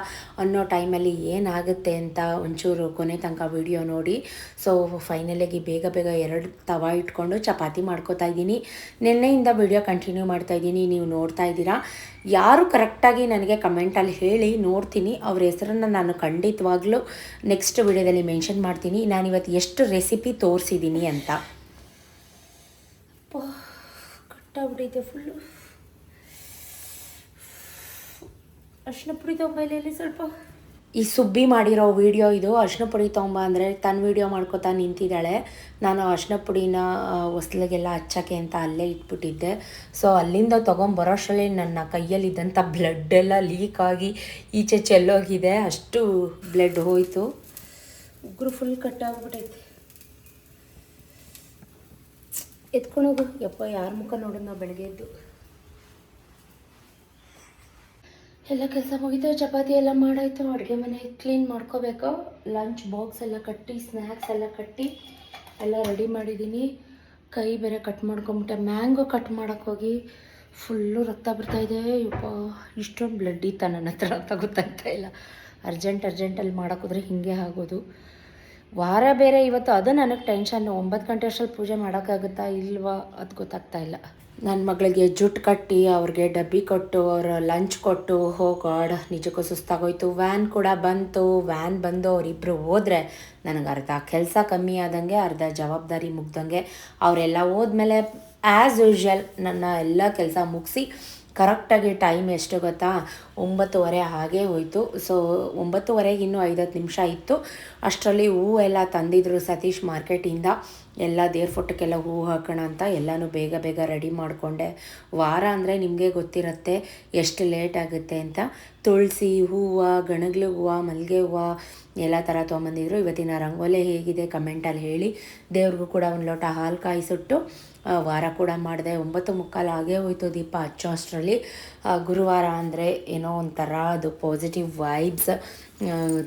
ಅನ್ನೋ ಟೈಮಲ್ಲಿ ಏನಾಗುತ್ತೆ ಅಂತ ಒಂಚೂರು ಕೊನೆ ತನಕ ವಿಡಿಯೋ ನೋಡಿ. ಸೊ ಫೈನಲಾಗಿ ಬೇಗ 2 ತವ ಇಟ್ಕೊಂಡು ಚಪಾತಿ ಮಾಡ್ಕೋತಾ ಇದ್ದೀನಿ. ನಿನ್ನೆಯಿಂದ ವಿಡಿಯೋ ಕಂಟಿನ್ಯೂ ಮಾಡ್ತಾಯಿದ್ದೀನಿ, ನೀವು ನೋಡ್ತಾ ಇದ್ದೀರಾ. ಯಾರು ಕರೆಕ್ಟಾಗಿ ನನಗೆ ಕಮೆಂಟಲ್ಲಿ ಹೇಳಿ, ನೋಡ್ತೀನಿ. ಅವ್ರ ಹೆಸರನ್ನು ನಾನು ಖಂಡಿತವಾಗ್ಲೂ ನೆಕ್ಸ್ಟ್ ವಿಡಿಯೋದಲ್ಲಿ ಮೆನ್ಷನ್ ಮಾಡ್ತೀನಿ, ನಾನಿವತ್ತು ಎಷ್ಟು ರೆಸಿಪಿ ತೋರಿಸಿದ್ದೀನಿ ಅಂತ. ಕಟ್ಟಾಗ್ಬಿಟ್ಟಿದೆ ಫುಲ್ಲು. ಅರ್ಶಿನ ಪುಡಿ ತೊಗೊಂಬಲ್ಲಿ ಸ್ವಲ್ಪ ಈ ಸುಬ್ಬಿ ಮಾಡಿರೋ ವೀಡಿಯೋ ಇದು. ಅರ್ಶಿನ ಪುಡಿ ತೊಗೊಂಬ ಅಂದರೆ ತನ್ನ ವೀಡಿಯೋ ಮಾಡ್ಕೋತಾ ನಿಂತಿದ್ದಾಳೆ. ನಾನು ಅರ್ಶಿನ ಪುಡಿನ ಹೊಸ್ಲಿಗೆಲ್ಲ ಹಚ್ಚೋಕ್ಕೆ ಅಂತ ಅಲ್ಲೇ ಇಟ್ಬಿಟ್ಟಿದ್ದೆ. ಸೊ ಅಲ್ಲಿಂದ ತೊಗೊಂಬರೋಷ್ಟರಲ್ಲಿ ನನ್ನ ಕೈಯಲ್ಲಿದ್ದಂಥ ಬ್ಲಡ್ ಎಲ್ಲ ಲೀಕ್ ಆಗಿ ಈಚೆ ಚೆಲ್ಲೋಗಿದೆ, ಅಷ್ಟು ಬ್ಲಡ್ ಹೋಯಿತು. ಉಗುರು ಫುಲ್ ಕಟ್ಟಾಗ್ಬಿಟ್ಟೈತೆ. ಎತ್ಕೊಂಡೋಗು ಯಪ್ಪ, ಯಾರ ಮುಖ ನೋಡೋದು ನಾವು ಬೆಳಗ್ಗೆ ಎದ್ದು. ಎಲ್ಲ ಕೆಲಸ ಮುಗಿತು, ಚಪಾತಿ ಎಲ್ಲ ಮಾಡಾಯಿತು, ಅಡುಗೆ ಮನೆ ಕ್ಲೀನ್ ಮಾಡ್ಕೋಬೇಕು. ಲಂಚ್ ಬಾಕ್ಸ್ ಎಲ್ಲ ಕಟ್ಟಿ, ಸ್ನ್ಯಾಕ್ಸ್ ಎಲ್ಲ ಕಟ್ಟಿ ಎಲ್ಲ ರೆಡಿ ಮಾಡಿದ್ದೀನಿ. ಕೈ ಬೇರೆ ಕಟ್ ಮಾಡ್ಕೊಂಬಿಟ್ಟೆ, ಮ್ಯಾಂಗೋ ಕಟ್ ಮಾಡೋಕ್ಕೋಗಿ ಫುಲ್ಲು ರಕ್ತ ಬರ್ತಾಯಿದೆ. ಯಪ್ಪ, ಇಷ್ಟೊಂದು ಬ್ಲಡ್ ಇತ್ತ ನನ್ನ ಹತ್ರ ಅಂತ ಗೊತ್ತಾಗ್ತಾ ಇಲ್ಲ. ಅರ್ಜೆಂಟಲ್ಲಿ ಮಾಡೋಕ್ಕೋದ್ರೆ ಹೀಗೆ ಆಗೋದು. ವಾರ ಬೇರೆ ಇವತ್ತು, ಅದು ನನಗೆ ಟೆನ್ಷನ್ನು. 9 ಗಂಟೆ ಅಷ್ಟರಲ್ಲಿ ಪೂಜೆ ಮಾಡೋಕ್ಕಾಗುತ್ತಾ ಇಲ್ವಾ ಅದು ಗೊತ್ತಾಗ್ತಾ ಇಲ್ಲ. ನನ್ನ ಮಗಳಿಗೆ ಜುಟ್ಟು ಕಟ್ಟಿ ಅವ್ರಿಗೆ ಡಬ್ಬಿ ಕೊಟ್ಟು ಅವ್ರ ಲಂಚ್ ಕೊಟ್ಟು ಗಾಡ್ ನಿಜಕ್ಕೂ ಸುಸ್ತಾಗೋಯ್ತು. ವ್ಯಾನ್ ಕೂಡ ಬಂತು. ವ್ಯಾನ್ ಬಂದು ಅವರಿಬ್ಬರು ಹೋದರೆ ನನಗೆ ಅರ್ಧ ಕೆಲಸ ಕಮ್ಮಿ ಆದಂಗೆ, ಅರ್ಧ ಜವಾಬ್ದಾರಿ ಮುಗ್ದಂಗೆ. ಅವರೆಲ್ಲ ಹೋದ್ಮೇಲೆ ಆ್ಯಸ್ ಯೂಶ್ವಲ್ ನನ್ನ ಎಲ್ಲ ಕೆಲಸ ಮುಗಿಸಿ ಕರೆಕ್ಟಾಗಿ ಟೈಮ್ ಎಷ್ಟು ಗೊತ್ತಾ, 9:30 ಹಾಗೇ ಹೋಯಿತು. ಸೊ 9:30ಗೆ ಇನ್ನೂ 5-10 ನಿಮಿಷ ಇತ್ತು. ಅಷ್ಟರಲ್ಲಿ ಹೂವು ಎಲ್ಲ ತಂದಿದ್ರು ಸತೀಶ್ ಮಾರ್ಕೆಟಿಂದ. ಎಲ್ಲ ದೇವ್ರ ಫೋಟೋಕ್ಕೆಲ್ಲ ಹೂವು ಹಾಕೋಣ ಅಂತ ಎಲ್ಲನೂ ಬೇಗ ರೆಡಿ ಮಾಡಿಕೊಂಡೆ. ವಾರ ಅಂದರೆ ನಿಮಗೆ ಗೊತ್ತಿರುತ್ತೆ ಎಷ್ಟು ಲೇಟ್ ಆಗುತ್ತೆ ಅಂತ. ತುಳಸಿ ಹೂವು, ಗಣಗ್ಲು ಹೂವು, ಮಲ್ಲಿಗೆ ಹೂವು ಎಲ್ಲ ಥರ ತೊಗೊಂಬಂದಿದ್ರು. ಇವತ್ತಿನ ರಂಗೋಲೆ ಹೇಗಿದೆ ಕಮೆಂಟಲ್ಲಿ ಹೇಳಿ. ದೇವ್ರಿಗೂ ಕೂಡ ಒಂದು ಲೋಟ ಹಾಲು ಕಾಯಿಸಿಟ್ಟು ವಾರ ಕೂಡ ಮಾಡಿದೆ. 9:45 ಆಗೇ ಹೋಯ್ತು ದೀಪ ಹಚ್ಚೋ ಅಷ್ಟರಲ್ಲಿ. ಗುರುವಾರ ಅಂದರೆ ಏನೋ ಒಂಥರ ಅದು ಪಾಸಿಟಿವ್ ವೈಬ್ಸ್.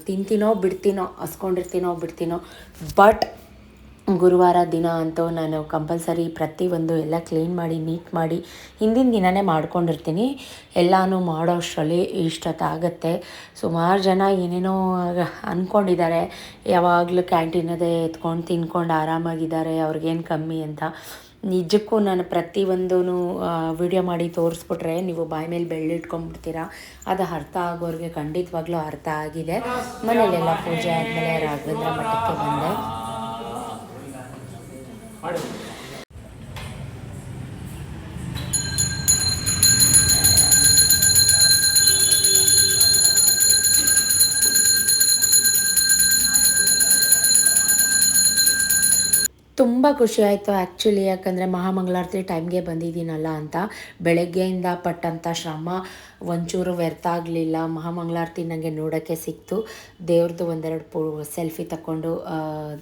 ತಿಂತೀನೋ ಬಿಡ್ತೀನೋ, ಹಸ್ಕೊಂಡಿರ್ತೀನೋ ಬಿಡ್ತೀನೋ, ಬಟ್ ಗುರುವಾರ ದಿನ ಅಂತೂ ನಾನು ಕಂಪಲ್ಸರಿ ಪ್ರತಿಯೊಂದು ಎಲ್ಲ ಕ್ಲೀನ್ ಮಾಡಿ ನೀಟ್ ಮಾಡಿ ಹಿಂದಿನ ದಿನವೇ ಮಾಡ್ಕೊಂಡಿರ್ತೀನಿ. ಎಲ್ಲನೂ ಮಾಡೋ ಅಷ್ಟರಲ್ಲಿ ಇಷ್ಟೊತ್ತಾಗುತ್ತೆ. ಸುಮಾರು ಜನ ಏನೇನೋ ಅಂದ್ಕೊಂಡಿದ್ದಾರೆ, ಯಾವಾಗಲೂ ಕ್ಯಾಂಟೀನದೇ ಎತ್ಕೊಂಡು ತಿನ್ಕೊಂಡು ಆರಾಮಾಗಿದ್ದಾರೆ, ಅವ್ರಿಗೇನು ಕಮ್ಮಿ ಅಂತ. ನಿಜಕ್ಕೂ ನಾನು ಪ್ರತಿಯೊಂದೂ ವಿಡಿಯೋ ಮಾಡಿ ತೋರಿಸ್ಬಿಟ್ರೆ ನೀವು ಬಾಯಿ ಮೇಲೆ ಬೆಳ್ಳಿಟ್ಕೊಂಡ್ಬಿಡ್ತೀರಾ. ಅದು ಅರ್ಥ ಆಗೋರಿಗೆ ಖಂಡಿತವಾಗ್ಲೂ ಅರ್ಥ ಆಗಿದೆ. ಮನೇಲೆಲ್ಲ ಪೂಜೆ ಆದಮೇಲೆ ರಾಘವೇಂದ್ರ ಮಠಕ್ಕೆ ಬಂದೆ. ತುಂಬ ಖುಷಿ ಆಯಿತು ಆ್ಯಕ್ಚುಲಿ, ಯಾಕಂದರೆ ಮಹಾಮಂಗಳಾರತಿ ಟೈಮ್ಗೆ ಬಂದಿದ್ದೀನಲ್ಲ ಅಂತ. ಬೆಳಗ್ಗೆಯಿಂದ ಪಟ್ಟಂಥ ಶ್ರಮ ಒಂಚೂರು ವ್ಯರ್ಥ ಆಗಲಿಲ್ಲ. ಮಹಾಮಂಗಳಾರತಿ ನನಗೆ ನೋಡೋಕ್ಕೆ ಸಿಕ್ತು. ದೇವ್ರದ್ದು 1-2 ಸೆಲ್ಫಿ ತಗೊಂಡು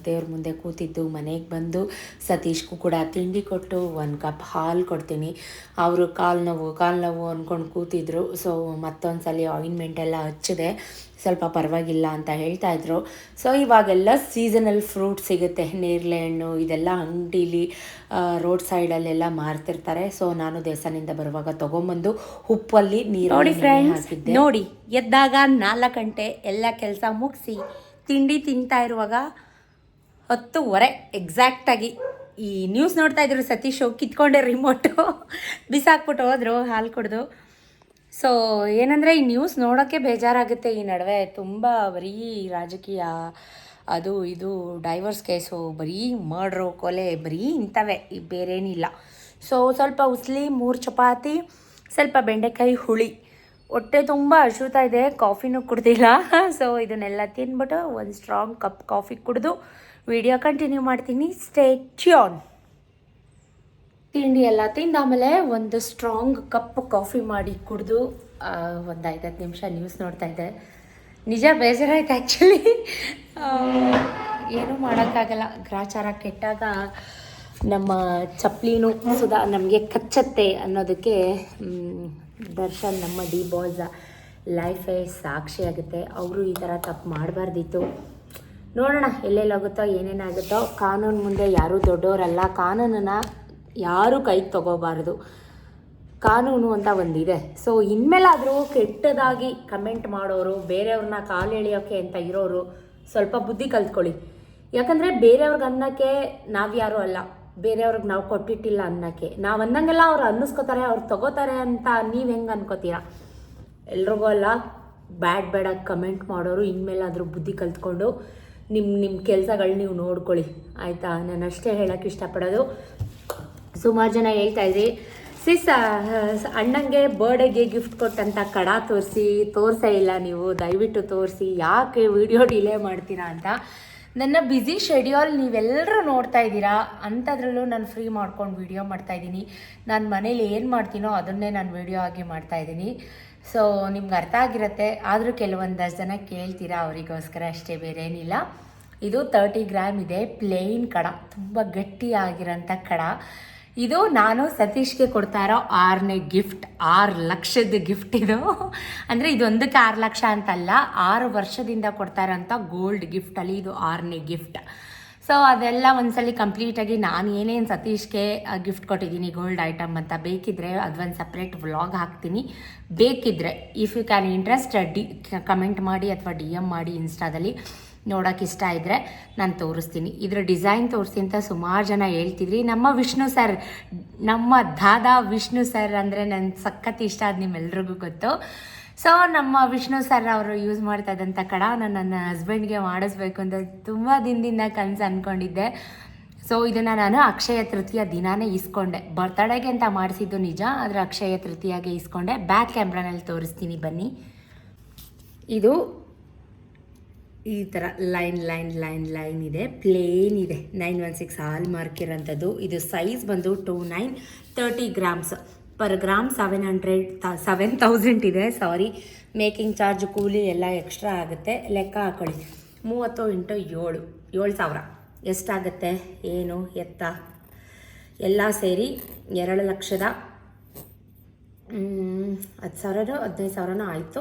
ದೇವ್ರ ಮುಂದೆ ಕೂತಿದ್ದು. ಮನೆಗೆ ಬಂದು ಸತೀಶ್ಗೂ ಕೂಡ ತಿಂಡಿ ಕೊಟ್ಟು 1 ಕಪ್ ಹಾಲು ಕೊಡ್ತೀನಿ. ಅವರು ಕಾಲು ನೋವು ಅಂದ್ಕೊಂಡು ಕೂತಿದ್ರು. ಸೊ ಮತ್ತೊಂದು ಸಲ ಆಯಿಂಟ್ಮೆಂಟ್ ಎಲ್ಲ ಹಚ್ಚಿದೆ, ಸ್ವಲ್ಪ ಪರವಾಗಿಲ್ಲ ಅಂತ ಹೇಳ್ತಾಯಿದ್ರು. ಸೊ ಇವಾಗೆಲ್ಲ ಸೀಸನಲ್ ಫ್ರೂಟ್ ಸಿಗುತ್ತೆ, ನೇರಳೆ ಹಣ್ಣು ಇದೆಲ್ಲ ಅಂಗಡೀಲಿ ರೋಡ್ ಸೈಡಲ್ಲೆಲ್ಲ ಮಾರ್ತಿರ್ತಾರೆ. ಸೊ ನಾನು ದೇವಸ್ಥಾನದಿಂದ ಬರುವಾಗ ತೊಗೊಂಬಂದು ಉಪ್ಪಲ್ಲಿ ನೀರು ಹಾಕಿದ್ದೆ. ನೋಡಿ, ಎದ್ದಾಗ 4 ಗಂಟೆ ಎಲ್ಲ ಕೆಲಸ ಮುಗಿಸಿ ತಿಂಡಿ ತಿಂತಾ ಇರುವಾಗ 10:30 ಎಕ್ಸಾಕ್ಟಾಗಿ ಈ ನ್ಯೂಸ್ ನೋಡ್ತಾ ಇದ್ರು. ಸತೀಶು ಕಿತ್ಕೊಂಡೆ ರಿಮೋಟು ಬಿಸಾಕ್ಬಿಟ್ಟು ಹೋದ್ರು ಹಾಲು ಕುಡಿದು. ಸೊ ಏನಂದರೆ ಈ ನ್ಯೂಸ್ ನೋಡೋಕ್ಕೆ ಬೇಜಾರಾಗುತ್ತೆ. ಈ ನಡುವೆ ತುಂಬ ಬರೀ ರಾಜಕೀಯ, ಅದು ಇದು ಡೈವರ್ಸ್ ಕೇಸು, ಬರೀ ಮರ್ಡ್ರು, ಕೊಲೆ, ಬರೀ ಇಂಥವೇ, ಬೇರೇನಿಲ್ಲ. ಸೊ ಸ್ವಲ್ಪ ಉಸ್ಲಿ, 3 ಚಪಾತಿ, ಸ್ವಲ್ಪ ಬೆಂಡೆಕಾಯಿ ಹುಳಿ, ಹೊಟ್ಟೆ ತುಂಬ ಹಸಿತಾ ಇದೆ. ಕಾಫಿನೂ ಕುಡ್ದಿಲ್ಲ. ಸೊ ಇದನ್ನೆಲ್ಲ ತಿಂದ್ಬಿಟ್ಟು 1 ಸ್ಟ್ರಾಂಗ್ ಕಪ್ ಕಾಫಿ ಕುಡಿದು ವಿಡಿಯೋ ಕಂಟಿನ್ಯೂ ಮಾಡ್ತೀನಿ. Stay tune. ತಿಂಡಿ ಎಲ್ಲ ತಿಂದಾಮೇಲೆ 1 ಸ್ಟ್ರಾಂಗ್ ಕಪ್ ಕಾಫಿ ಮಾಡಿ ಕುಡಿದು 1-5 ನಿಮಿಷ ನ್ಯೂಸ್ ನೋಡ್ತಾ ಇದ್ದೆ. ನಿಜ ಬೇಜಾರಾಯ್ತು ಆ್ಯಕ್ಚುಲಿ. ಏನೂ ಮಾಡೋಕ್ಕಾಗಲ್ಲ. ಗ್ರಾಚಾರ ಕೆಟ್ಟಾಗ ನಮ್ಮ ಚಪ್ಪಲಿನೂ ಸುಧಾ ನಮಗೆ ಕಚ್ಚತ್ತೆ ಅನ್ನೋದಕ್ಕೆ ದರ್ಶನ್ ನಮ್ಮ ಡಿ ಬಾಯ್ಸ್ ಲೈಫೇ ಸಾಕ್ಷಿಯಾಗುತ್ತೆ. ಅವರು ಈ ಥರ ತಪ್ಪು ಮಾಡಬಾರ್ದಿತ್ತು. ನೋಡೋಣ ಎಲ್ಲೆಲ್ಲೋಗುತ್ತೋ ಏನೇನಾಗುತ್ತೋ. ಕಾನೂನು ಮುಂದೆ ಯಾರೂ ದೊಡ್ಡವರಲ್ಲ, ಕಾನೂನನ್ನು ಯಾರೂ ಕೈಗೆ ತಗೋಬಾರ್ದು. ಕಾನೂನು ಅಂತ ಒಂದಿದೆ. ಸೊ ಇನ್ಮೇಲಾದರೂ ಕೆಟ್ಟದಾಗಿ ಕಮೆಂಟ್ ಮಾಡೋರು, ಬೇರೆಯವ್ರನ್ನ ಕಾಲು ಎಳೆಯೋಕ್ಕೆ ಅಂತ ಇರೋರು ಸ್ವಲ್ಪ ಬುದ್ಧಿ ಕಲ್ತ್ಕೊಳ್ಳಿ. ಯಾಕಂದರೆ ಬೇರೆಯವ್ರಿಗೆ ಅನ್ನೋಕ್ಕೆ ನಾವ್ಯಾರೂ ಅಲ್ಲ, ಬೇರೆಯವ್ರಿಗೆ ನಾವು ಕೊಟ್ಟಿಟ್ಟಿಲ್ಲ ಅನ್ನೋಕ್ಕೆ. ನಾವು ಅನ್ನಂಗೆಲ್ಲ ಅವ್ರು ಅನ್ನಿಸ್ಕೋತಾರೆ, ಅವ್ರು ತಗೋತಾರೆ ಅಂತ ನೀವು ಹೆಂಗೆ ಅನ್ಕೋತೀರಾ? ಎಲ್ರಿಗೂ ಅಲ್ಲ, ಬೇಡಾಗಿ ಕಮೆಂಟ್ ಮಾಡೋರು ಇನ್ಮೇಲಾದರೂ ಬುದ್ಧಿ ಕಲ್ತ್ಕೊಂಡು ನಿಮ್ಮ ಕೆಲಸಗಳು ನೀವು ನೋಡ್ಕೊಳ್ಳಿ, ಆಯಿತಾ? ನಾನು ಅಷ್ಟೇ ಹೇಳೋಕ್ಕೆ ಇಷ್ಟಪಡೋದು. ಸುಮಾರು ಜನ ಹೇಳ್ತಾಯಿದ್ರಿ, ಸಿಸ್ ಅಣ್ಣಂಗೆ ಬರ್ಡೇಗೆ ಗಿಫ್ಟ್ ಕೊಟ್ಟಂಥ ಕಡ ತೋರಿಸೇ ಇಲ್ಲ ನೀವು, ದಯವಿಟ್ಟು ತೋರಿಸಿ, ಯಾಕೆ ವಿಡಿಯೋ ಡಿಲೇ ಮಾಡ್ತೀರಾ ಅಂತ. ನನ್ನ ಬ್ಯುಸಿ ಶೆಡ್ಯೂಲ್ ನೀವೆಲ್ಲರೂ ನೋಡ್ತಾ ಇದ್ದೀರಾ, ಅಂಥದ್ರಲ್ಲೂ ನಾನು ಫ್ರೀ ಮಾಡ್ಕೊಂಡು ವೀಡಿಯೋ ಮಾಡ್ತಾಯಿದ್ದೀನಿ. ನಾನು ಮನೇಲಿ ಏನು ಮಾಡ್ತೀನೋ ಅದನ್ನೇ ನಾನು ವೀಡಿಯೋ ಆಗಿ ಮಾಡ್ತಾಯಿದ್ದೀನಿ. ಸೊ ನಿಮ್ಗೆ ಅರ್ಥ ಆಗಿರುತ್ತೆ. ಆದರೂ ಕೆಲವೊಂದಷ್ಟು ಜನ ಕೇಳ್ತೀರಾ, ಅವರಿಗೋಸ್ಕರ ಅಷ್ಟೇ, ಬೇರೆ ಏನಿಲ್ಲ. ಇದು 30 ಗ್ರಾಮ್ ಇದೆ, ಪ್ಲೇನ್ ಕಡ, ತುಂಬ ಗಟ್ಟಿಯಾಗಿರೋಂಥ ಕಡ. ಇದು ನಾನು ಸತೀಶ್ಗೆ ಕೊಡ್ತಾ ಇರೋ 6ನೇ ಗಿಫ್ಟ್, 6 ಲಕ್ಷದ ಗಿಫ್ಟ್ ಇದು. ಅಂದರೆ ಇದೊಂದಕ್ಕೆ 6 ಲಕ್ಷ ಅಂತಲ್ಲ, 6 ವರ್ಷದಿಂದ ಕೊಡ್ತಾ ಇರೋಂಥ ಗೋಲ್ಡ್ ಗಿಫ್ಟಲ್ಲಿ ಇದು 6ನೇ ಗಿಫ್ಟ್. ಸೊ ಅದೆಲ್ಲ ಒಂದ್ಸಲಿ ಕಂಪ್ಲೀಟಾಗಿ ನಾನು ಏನೇನು ಸತೀಶ್ಗೆ ಗಿಫ್ಟ್ ಕೊಟ್ಟಿದ್ದೀನಿ ಗೋಲ್ಡ್ ಐಟಮ್ ಅಂತ, ಬೇಕಿದ್ದರೆ ಅದೊಂದು ಸಪ್ರೇಟ್ ವ್ಲಾಗ್ ಹಾಕ್ತೀನಿ. ಬೇಕಿದ್ದರೆ if you can interest comment ಮಾಡಿ ಅಥವಾ DM ಮಾಡಿ ಇನ್ಸ್ಟಾದಲ್ಲಿ. ನೋಡೋಕೆ ಇಷ್ಟ ಇದ್ದರೆ ನಾನು ತೋರಿಸ್ತೀನಿ. ಇದರ ಡಿಸೈನ್ ತೋರಿಸಿ ಅಂತ ಸುಮಾರು ಜನ ಹೇಳ್ತಿದ್ರಿ. ನಮ್ಮ ವಿಷ್ಣು ಸರ್, ನಮ್ಮ ದಾದಾ ವಿಷ್ಣು ಸರ್ ಅಂದರೆ ನನ್ನ ಸಖತ್ ಇಷ್ಟ, ಅದು ನಿಮ್ಮೆಲ್ರಿಗೂ ಗೊತ್ತು. ಸೊ ನಮ್ಮ ವಿಷ್ಣು ಸರ್ ಅವರು ಯೂಸ್ ಮಾಡ್ತಾ ಇದ್ದಂಥ ಕಡ ನನ್ನ ಹಸ್ಬೆಂಡ್ಗೆ ಮಾಡಿಸ್ಬೇಕು ಅಂತ ತುಂಬ ದಿನದಿಂದ ಕನಸು ಅಂದ್ಕೊಂಡಿದ್ದೆ. ಸೊ ಇದನ್ನು ನಾನು ಅಕ್ಷಯ ತೃತೀಯ ದಿನಾನೇ ಇಸ್ಕೊಂಡೆ. ಬರ್ತಡೇಗೆ ಅಂತ ಮಾಡಿಸಿದ್ದು ನಿಜ, ಆದರೆ ಅಕ್ಷಯ ತೃತೀಯಾಗೆ ಇಸ್ಕೊಂಡೆ. ಬ್ಯಾಕ್ ಕ್ಯಾಮ್ರಾನಲ್ಲಿ ತೋರಿಸ್ತೀನಿ ಬನ್ನಿ. ಇದು ಈ ಥರ ಲೈನ್ ಇದೆ, ಪ್ಲೇನ್ ಇದೆ, 916 ಹಾಲ್ ಮಾರ್ಕ್ ಇರೋಂಥದ್ದು. ಇದು ಸೈಜ್ ಬಂದು 29 30 ಗ್ರಾಮ್ಸ್ ಪರ್ ಗ್ರಾಮ್ 7,000 ಇದೆ. ಸಾರಿ, ಮೇಕಿಂಗ್ ಚಾರ್ಜ್, ಕೂಲಿ ಎಲ್ಲ ಎಕ್ಸ್ಟ್ರಾ ಆಗುತ್ತೆ. ಲೆಕ್ಕ ಹಾಕೊಳ್ಳಿ, 30 × 7,000 ಎಷ್ಟಾಗುತ್ತೆ, ಏನು ಎತ್ತ ಎಲ್ಲ ಸೇರಿ 2,10,000 15,000 ಆಯಿತು.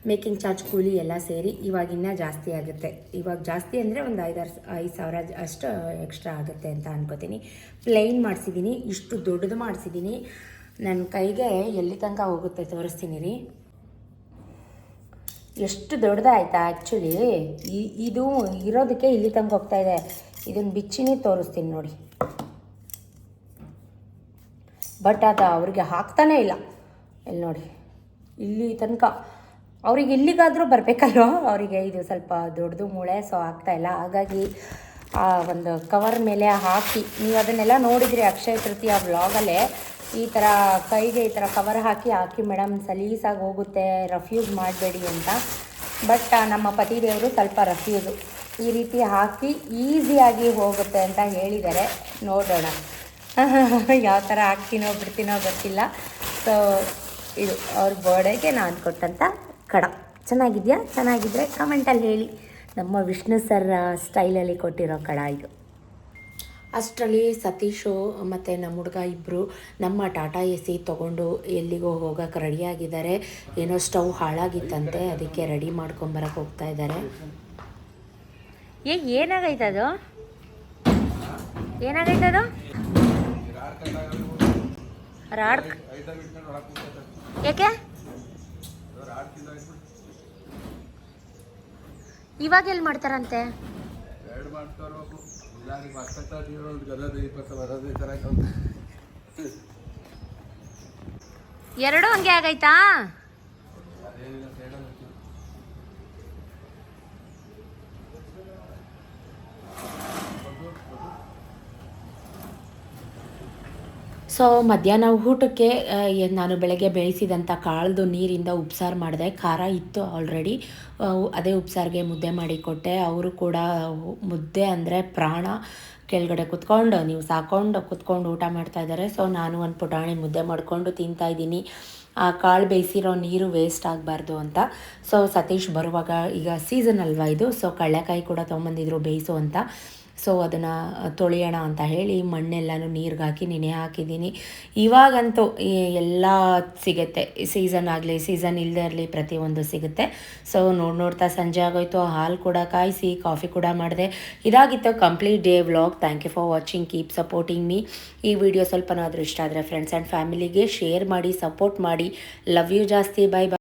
ಮೇಕಿಂಗ್ ಚಾರ್ಜ್, ಕೂಲಿ ಎಲ್ಲ ಸೇರಿ ಇವಾಗಿನ್ನ ಜಾಸ್ತಿ ಆಗುತ್ತೆ. ಇವಾಗ ಜಾಸ್ತಿ ಅಂದರೆ ಒಂದು 5,000 ಅಷ್ಟು ಎಕ್ಸ್ಟ್ರಾ ಆಗುತ್ತೆ ಅಂತ ಅನ್ಕೋತೀನಿ. ಪ್ಲೇನ್ ಮಾಡಿಸಿದ್ದೀನಿ, ಇಷ್ಟು ದೊಡ್ಡದು ಮಾಡಿಸಿದ್ದೀನಿ. ನನ್ನ ಕೈಗೆ ಎಲ್ಲಿ ತನಕ ಹೋಗುತ್ತೆ ತೋರಿಸ್ತೀನಿ ರೀ. ಎಷ್ಟು ದೊಡ್ಡದಾಯ್ತಾ ಆ್ಯಕ್ಚುಲಿ. ಇದು ಇರೋದಕ್ಕೆ ಇಲ್ಲಿ ತನಕ ಹೋಗ್ತಾಯಿದೆ. ಇದನ್ನು ಬಿಚ್ಚಿನೇ ತೋರಿಸ್ತೀನಿ ನೋಡಿ. ಬಟ್ ಅದು ಅವ್ರಿಗೆ ಹಾಕ್ತಾನೇ ಇಲ್ಲ. ಇಲ್ಲಿ ನೋಡಿ, ಇಲ್ಲಿ ತನಕ ಅವ್ರಿಗೆ ಎಲ್ಲಿಗಾದರೂ ಬರಬೇಕಲ್ವ, ಅವರಿಗೆ ಇದು ಸ್ವಲ್ಪ ದೊಡ್ಡದು ಮೂಳೆ, ಸೊ ಆಗ್ತಾಯಿಲ್ಲ. ಹಾಗಾಗಿ ಆ ಒಂದು ಕವರ್ ಮೇಲೆ ಹಾಕಿ, ನೀವು ಅದನ್ನೆಲ್ಲ ನೋಡಿದ್ರಿ ಅಕ್ಷಯ ತೃತೀಯ ವ್ಲಾಗಲ್ಲೇ. ಈ ಥರ ಕೈಗೆ ಈ ಥರ ಕವರ್ ಹಾಕಿ ಮೇಡಮ್ ಸಲೀಸಾಗಿ ಹೋಗುತ್ತೆ, ರಫ್ಯೂಸ್ ಮಾಡಬೇಡಿ ಅಂತ. ಬಟ್ ನಮ್ಮ ಪತಿದೇವರು ಸ್ವಲ್ಪ ರಫ್ಯೂಸು, ಈ ರೀತಿ ಹಾಕಿ ಈಸಿಯಾಗಿ ಹೋಗುತ್ತೆ ಅಂತ ಹೇಳಿದ್ದಾರೆ. ನೋಡೋಣ ಯಾವ ಥರ ಹಾಕ್ತೀನೋ ಬಿಡ್ತೀನೋ ಗೊತ್ತಿಲ್ಲ. ಸೊ ಇದು ಅವ್ರ ಬರ್ಡೇಗೆ ನಾನು ಕೊಟ್ಟಂಥ ಕಡ. ಚೆನ್ನಾಗಿದೆಯಾ? ಚೆನ್ನಾಗಿದ್ದರೆ ಕಮೆಂಟಲ್ಲಿ ಹೇಳಿ. ನಮ್ಮ ವಿಷ್ಣು ಸರ್ ಸ್ಟೈಲಲ್ಲಿ ಕೊಟ್ಟಿರೋ ಕಡ ಇದು. ಅಷ್ಟರಲ್ಲಿ ಸತೀಶು ಮತ್ತು ನಮ್ಮ ಹುಡುಗ ಇಬ್ಬರು ನಮ್ಮ ಟಾಟಾ AC ತೊಗೊಂಡು ಎಲ್ಲಿಗೋ ಹೋಗೋಕೆ ರೆಡಿಯಾಗಿದ್ದಾರೆ. ಏನೋ ಸ್ಟವ್ ಹಾಳಾಗಿತ್ತಂತೆ, ಅದಕ್ಕೆ ರೆಡಿ ಮಾಡ್ಕೊಂಬರಕ್ಕೆ ಹೋಗ್ತಾ ಇದ್ದಾರೆ. ಏನಾಗೈತದು? ರಾಡ್ ಯಾಕೆ ಇವಾಗ ಎಲ್ಲಿ ಮಾಡ್ತಾರಂತೆ? ಎರಡು ಹಂಗೆ ಆಗೈತಾ? ಸೊ ಮಧ್ಯಾಹ್ನ ಊಟಕ್ಕೆ ನಾನು ಬೆಳಗ್ಗೆ ಬೇಯಿಸಿದಂಥ ಕಾಳ್ದು ನೀರಿಂದ ಉಪ್ಸಾರು ಮಾಡಿದೆ. ಖಾರ ಇತ್ತು ಆಲ್ರೆಡಿ, ಅದೇ ಉಪ್ಸಾರಿಗೆ ಮುದ್ದೆ ಮಾಡಿ ಕೊಟ್ಟೆ. ಅವರು ಕೂಡ ಮುದ್ದೆ ಅಂದರೆ ಪ್ರಾಣ, ಕೆಳಗಡೆ ಕುತ್ಕೊಂಡು ನೀವು ಕುತ್ಕೊಂಡು ಊಟ ಮಾಡ್ತಾಯಿದ್ದಾರೆ. ಸೊ ನಾನು ಒಂದು ಪುಟಾಣಿ ಮುದ್ದೆ ಮಾಡಿಕೊಂಡು ತಿಂತಾಯಿದ್ದೀನಿ. ಆ ಕಾಳು ಬೇಯಿಸಿರೋ ನೀರು ವೇಸ್ಟ್ ಆಗಬಾರ್ದು ಅಂತ. ಸೊ ಸತೀಶ್ ಬರುವಾಗ, ಈಗ ಸೀಸನ್ ಅಲ್ವಾ ಇದು, ಸೊ ಕಡಲೆಕಾಯಿ ಕೂಡ ತೊಗೊಂಬಂದಿದ್ರು ಬೇಯಿಸು ಅಂತ. ಸೊ ಅದನ್ನು ತೊಳೆಯೋಣ ಅಂತ ಹೇಳಿ ಮಣ್ಣೆಲ್ಲನೂ ನೀರಿಗೆ ಹಾಕಿ ನೆನೆ ಹಾಕಿದ್ದೀನಿ. ಇವಾಗಂತೂ ಎಲ್ಲ ಸಿಗುತ್ತೆ, ಸೀಸನ್ ಆಗಲಿ ಸೀಸನ್ ಇಲ್ಲದೆ ಇರಲಿ ಪ್ರತಿಯೊಂದು ಸಿಗುತ್ತೆ. ಸೊ ನೋಡ್ತಾ ಸಂಜೆ ಆಗೋಯ್ತು, ಹಾಲು ಕೂಡ ಕಾಯಿಸಿ ಕಾಫಿ ಕೂಡ ಮಾಡಿದೆ. ಇದಾಗಿತ್ತು complete day vlog. Thank you for watching, keep supporting me. ಈ ವಿಡಿಯೋ ಸ್ವಲ್ಪನಾದರೂ ಇಷ್ಟ ಆದರೆ ಫ್ರೆಂಡ್ಸ್ ಆ್ಯಂಡ್ ಫ್ಯಾಮಿಲಿಗೆ ಶೇರ್ ಮಾಡಿ, ಸಪೋರ್ಟ್ ಮಾಡಿ. ಲವ್ ಯು ಜಾಸ್ತಿ. Bye by.